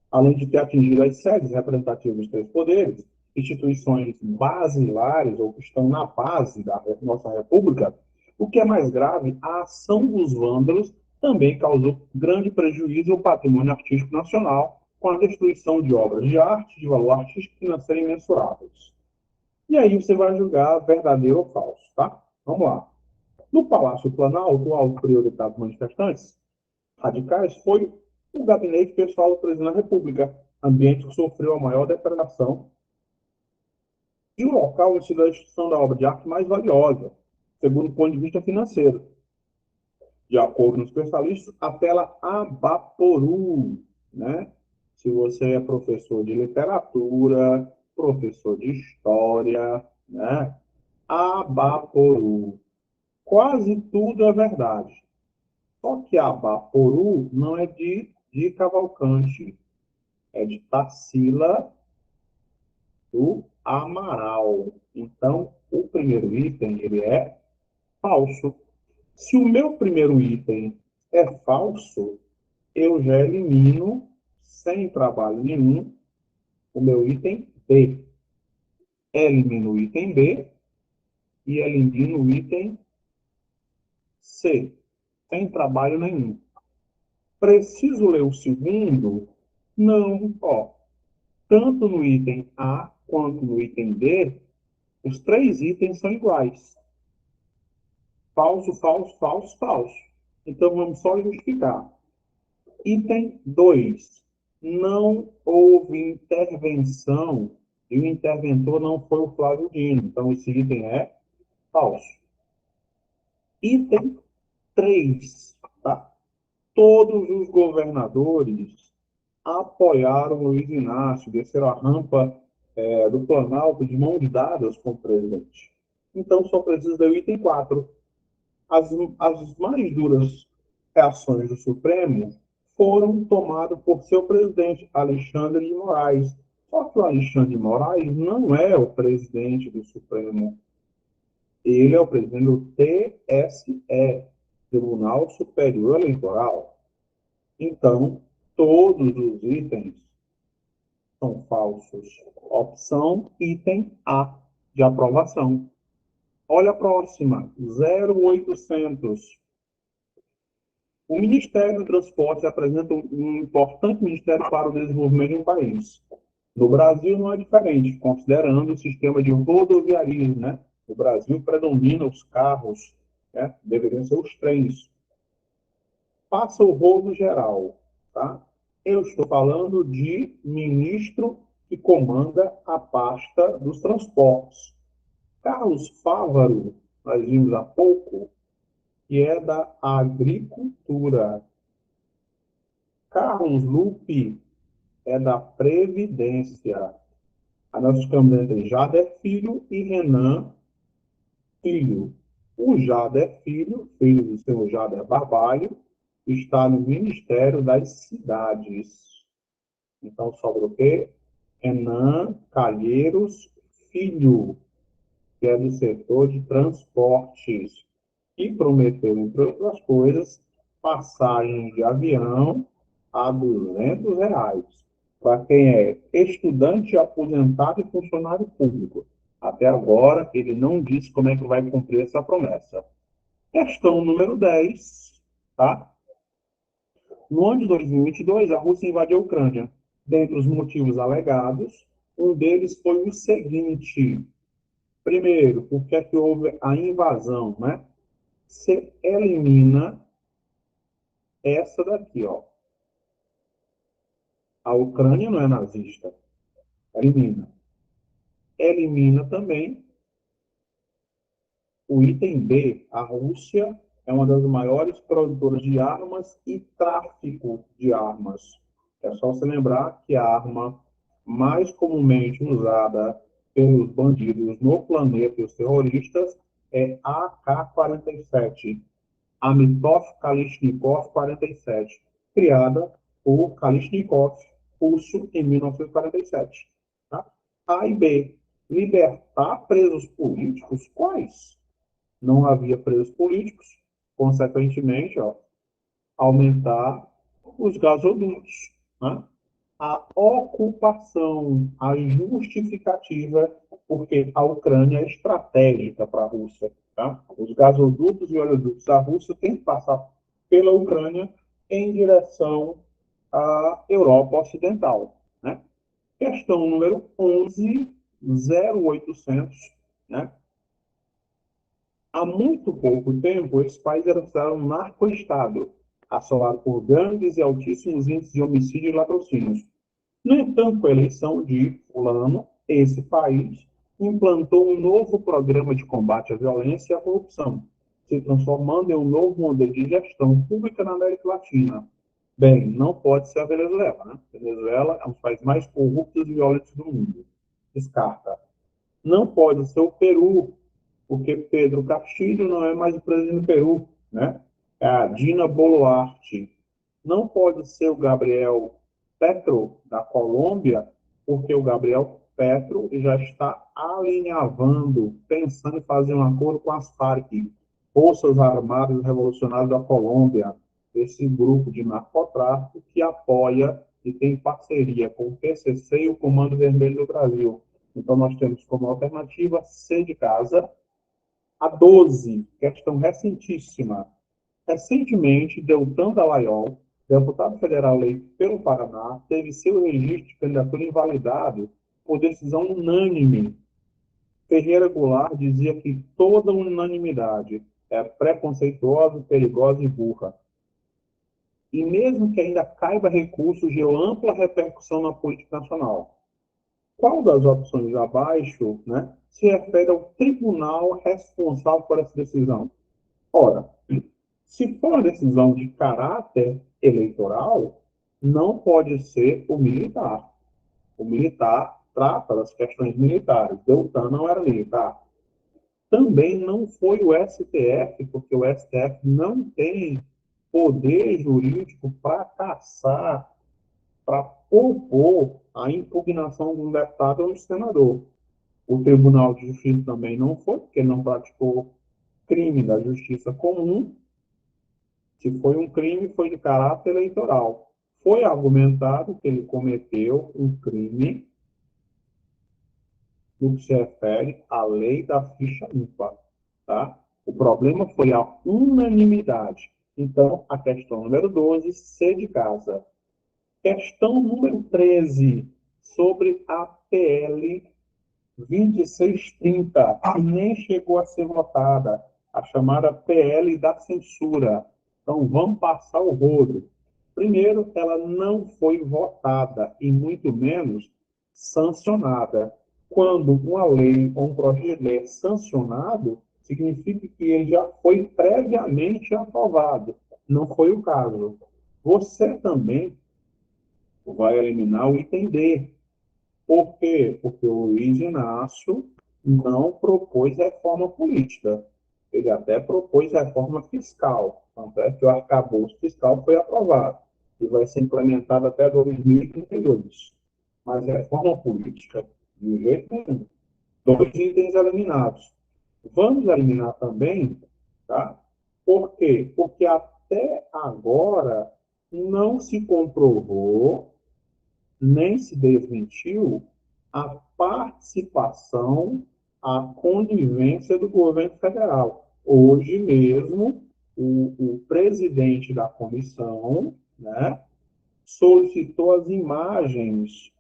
Além de ter atingido as sedes representativas dos três poderes, instituições basilares ou que estão na base da nossa República, o que é mais grave, a ação dos vândalos também causou grande prejuízo ao patrimônio artístico nacional, com a destruição de obras de arte de valor artístico e financeiro imensuráveis. E aí você vai julgar verdadeiro ou falso, tá? Vamos lá. No Palácio Planalto, o alvo prioritário dos manifestantes radicais foi o gabinete pessoal do presidente da República, ambiente que sofreu a maior depredação e o local onde se deu a destruição da obra de arte mais valiosa, segundo o ponto de vista financeiro. De acordo com os especialistas, a tela Abaporu, né? Se você é professor de literatura, professor de história, né? Abaporu. Quase tudo é verdade. Só que Abaporu não é de Cavalcante, é de Tarsila do Amaral. Então, o primeiro item ele é falso. Se o meu primeiro item é falso, eu já elimino, sem trabalho nenhum, o meu item B. Elimino o item B e elimino o item C, sem trabalho nenhum. Preciso ler o segundo? Não, ó. Tanto no item A quanto no item D, os três itens são iguais. Falso, falso, falso, falso. Então, vamos só justificar. Item 2. Não houve intervenção e o interventor não foi o Flávio Dino. Então, esse item é falso. Item 3. Tá? Todos os governadores apoiaram Luiz Inácio, desceram a rampa do Planalto de mãos dadas com o presidente. Então, só precisa do item 4. As mais duras reações do Supremo foram tomadas por seu presidente, Alexandre de Moraes. Só que o Alexandre de Moraes não é o presidente do Supremo. Ele é o presidente do TSE, Tribunal Superior Eleitoral. Então, todos os itens são falsos. Opção item A, de aprovação. Olha a próxima, 0800. O Ministério do Transporte apresenta um importante ministério para o desenvolvimento de um país. No Brasil não é diferente, considerando o sistema de rodoviarismo, né? No Brasil predomina os carros, né? Deveriam ser os trens. Passa o rolo geral, tá? Eu estou falando de ministro que comanda a pasta dos transportes. Carlos Fávaro, nós vimos há pouco, que é da agricultura. Carlos Lupe é da Previdência. Aí nós ficamos entre Jader Filho e Renan Filho. O Jader Filho, filho do senhor Jader Barbalho, está no Ministério das Cidades. Então, sobra o quê? Renan Calheiros Filho, que é do setor de transportes, e prometeu, entre outras coisas, passagem de avião a R$ 200 para quem é estudante, aposentado e funcionário público. Até agora, ele não disse como é que vai cumprir essa promessa. Questão número 10, tá? No ano de 2022, a Rússia invadiu a Ucrânia. Dentre os motivos alegados, um deles foi o seguinte: primeiro, por que é que houve a invasão, né? Você elimina essa daqui, ó. A Ucrânia não é nazista. Elimina. Elimina também o item B. A Rússia é uma das maiores produtoras de armas e tráfico de armas. É só se lembrar que a arma mais comumente usada pelos bandidos no planeta e os terroristas é a AK-47. Amitov Kalashnikov 47, criada por Kalashnikov, russo, em 1947. Tá? A e B. Libertar presos políticos? Quais? Não havia presos políticos, consequentemente, ó, aumentar os gasodutos. Né? A ocupação, a justificativa, porque a Ucrânia é estratégica para a Rússia. Tá? Os gasodutos e oleodutos da Rússia têm que passar pela Ucrânia em direção à Europa Ocidental. Né? Questão número 11, 0800. Né? Há muito pouco tempo, esse país era um narco-estado, assolado por grandes e altíssimos índices de homicídio e latrocínios. No entanto, com a eleição de Fulano, esse país implantou um novo programa de combate à violência e à corrupção, se transformando em um novo modelo de gestão pública na América Latina. Bem, não pode ser a Venezuela, né? A Venezuela é um dos países mais corruptos e violentos do mundo. Descarta. Não pode ser o Peru, porque Pedro Castillo não é mais o presidente do Peru, né? É a Dina Boluarte. Não pode ser o Gabriel Petro, da Colômbia, porque o Gabriel Petro já está alinhavando, pensando em fazer um acordo com as Farc, Forças Armadas Revolucionárias da Colômbia, esse grupo de narcotráfico que apoia e tem parceria com o PCC e o Comando Vermelho do Brasil. Então, nós temos como alternativa C de casa. A 12, questão recentíssima. Recentemente, Deltan Dallagnol, deputado federal eleito pelo Paraná, teve seu registro de candidatura invalidado por decisão unânime. Ferreira Goulart dizia que toda unanimidade é preconceituosa, perigosa e burra. E mesmo que ainda caiba recurso, gerou ampla repercussão na política nacional. Qual das opções abaixo, né, se refere ao tribunal responsável por essa decisão? Ora, se for uma decisão de caráter eleitoral, não pode ser o militar. O militar trata das questões militares. Deltan não era militar. Também não foi o STF, porque o STF não tem poder jurídico para caçar, para propor a impugnação de um deputado ou um senador. O Tribunal de Justiça também não foi, porque não praticou crime da justiça comum. Se foi um crime, foi de caráter eleitoral. Foi argumentado que ele cometeu um crime no que se refere à lei da ficha limpa. Tá? O problema foi a unanimidade. Então, a questão número 12, C de casa. Questão número 13, sobre a PL 2630, que nem chegou a ser votada, a chamada PL da censura. Então, vamos passar o rodo. Primeiro, ela não foi votada e muito menos sancionada. Quando uma lei ou um projeto de lei é sancionado, significa que ele já foi previamente aprovado. Não foi o caso. Você também vai eliminar o item D. Por quê? Porque o Luiz Inácio não propôs reforma política. Ele até propôs reforma fiscal. Tanto é que o arcabouço fiscal foi aprovado e vai ser implementado até 2032. mas reforma política, de jeito nenhum. Dois itens eliminados. Vamos eliminar também, tá? Por quê? Porque até agora não se comprovou, nem se desmentiu a participação, a conivência do governo federal. Hoje mesmo, o presidente da comissão, né, solicitou as imagens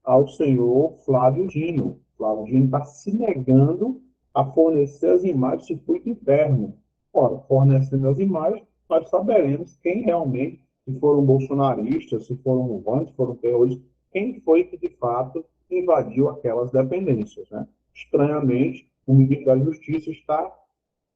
ao senhor Flávio Dino. Flávio Dino está se negando a fornecer as imagens do circuito interno. Ora, fornecendo as imagens, nós saberemos quem realmente, se foram bolsonaristas, se foram urbans, se foram terroristas, quem foi que, de fato, invadiu aquelas dependências. Né? Estranhamente, o ministro da Justiça está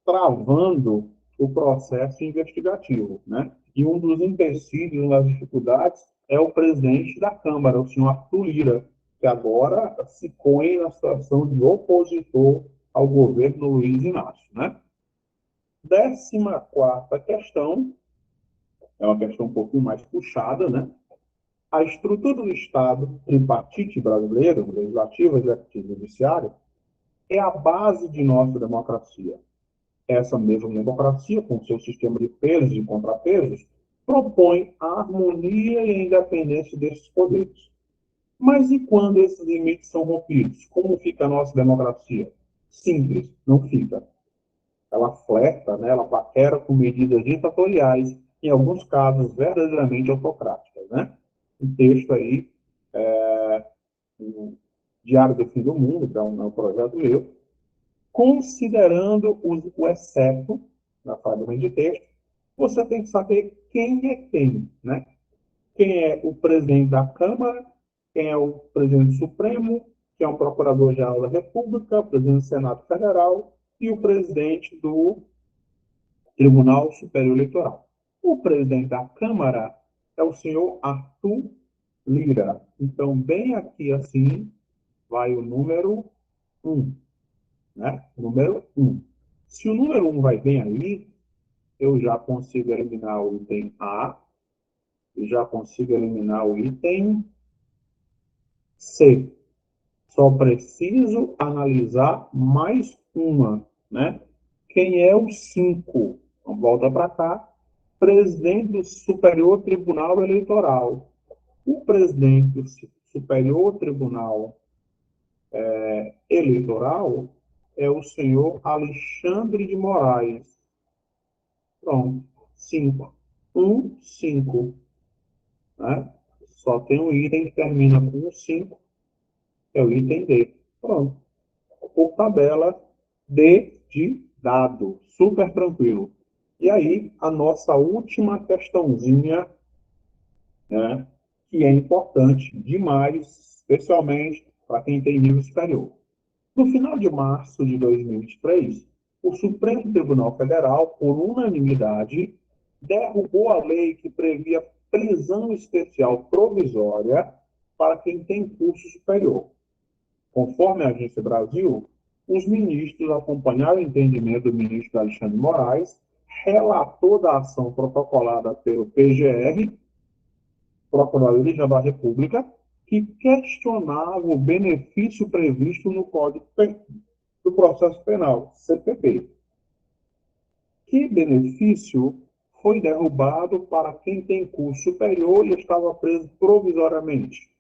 travando o processo investigativo. Né? E um dos empecilhos, uma das dificuldades, é o presidente da Câmara, o senhor Arthur Lira, que agora se põe na situação de opositor ao governo Luiz Inácio. Né? 14ª questão, é uma questão um pouquinho mais puxada, né? A estrutura do Estado tripartite brasileiro, legislativo, executivo e judiciário, é a base de nossa democracia. Essa mesma democracia, com seu sistema de pesos e contrapesos, propõe a harmonia e a independência desses poderes. Mas e quando esses limites são rompidos? Como fica a nossa democracia? Simples, não fica. Ela flerta, né, ela paquera com medidas ditatoriais, em alguns casos verdadeiramente autocráticas. Né? Um texto aí, o Diário do Fim do Mundo, que é um projeto meu, considerando o exceto na fragmento de texto, você tem que saber quem é quem, né? Quem é o presidente da Câmara, quem é o presidente Supremo, quem é o procurador-geral da República, o presidente do Senado Federal e o presidente do Tribunal Superior Eleitoral. O presidente da Câmara é o senhor Arthur Lira. Então, bem aqui assim, vai o número 1. Né? Número 1. Se o número 1 vai bem aí, eu já consigo eliminar o item A, e já consigo eliminar o item C. Só preciso analisar mais uma, né? Quem é o 5? Então, volta para cá. Presidente do Superior Tribunal Eleitoral. O presidente do Superior Tribunal Eleitoral é o senhor Alexandre de Moraes. Pronto. 5. 1, 5. Né? Só tem um item que termina com 5, é o item D. Pronto. Por tabela D de dado. Super tranquilo. E aí, a nossa última questãozinha, né, que é importante demais, especialmente para quem tem nível superior. No final de março de 2023, o Supremo Tribunal Federal, por unanimidade, derrubou a lei que previa prisão especial provisória para quem tem curso superior. Conforme a Agência Brasil, os ministros acompanharam o entendimento do ministro Alexandre de Moraes, relator da ação protocolada pelo PGR, Procuradoria da República, que questionava o benefício previsto no Código do Processo Penal, CPP. Que benefício foi derrubado para quem tem curso superior e estava preso provisoriamente?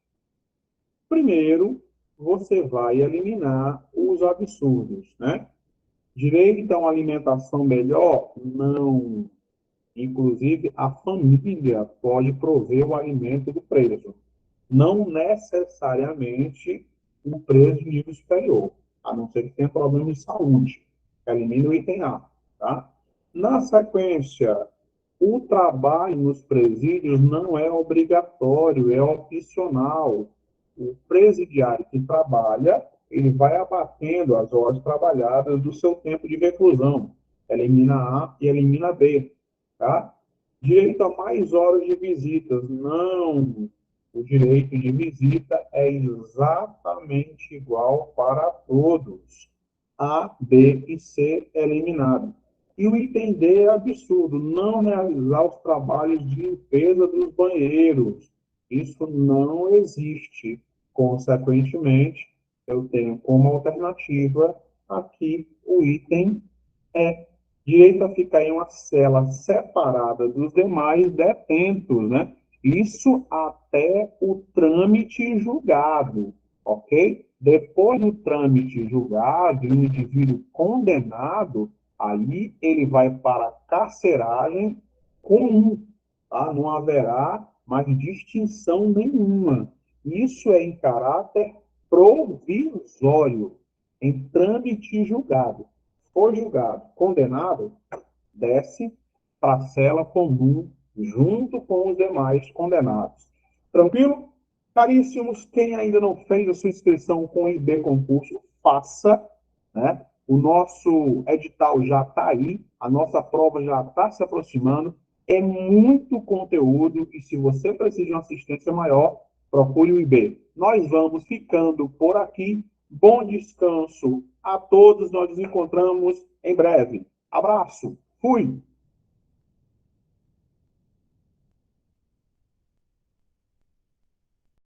Primeiro, você vai eliminar os absurdos, né? Direito a uma alimentação melhor? Não. Inclusive, a família pode prover o alimento do preso. Não necessariamente um preso de nível superior, a não ser que tenha problema de saúde. Elimina o item A. Tá? Na sequência, o trabalho nos presídios não é obrigatório, é opcional. O presidiário que trabalha, ele vai abatendo as horas trabalhadas do seu tempo de reclusão. Elimina A e elimina B. Tá? Direito a mais horas de visitas. Não. O direito de visita é exatamente igual para todos. A, B e C eliminado. E o item D é absurdo, não realizar os trabalhos de limpeza dos banheiros. Isso não existe. Consequentemente, eu tenho como alternativa aqui o item E. Direito a ficar em uma cela separada dos demais detentos, né? Isso até o trâmite julgado, ok? Depois do trâmite julgado, o indivíduo condenado, aí ele vai para a carceragem comum, tá? Não haverá mais distinção nenhuma. Isso é em caráter provisório, em trâmite julgado. For julgado, condenado, desce para a cela comum, junto com os demais condenados. Tranquilo? Caríssimos, quem ainda não fez a sua inscrição com o IB Concurso, faça, né? O nosso edital já está aí, a nossa prova já está se aproximando, é muito conteúdo e se você precisa de uma assistência maior, procure o IB. Nós vamos ficando por aqui. Bom descanso a todos, nós nos encontramos em breve. Abraço, fui!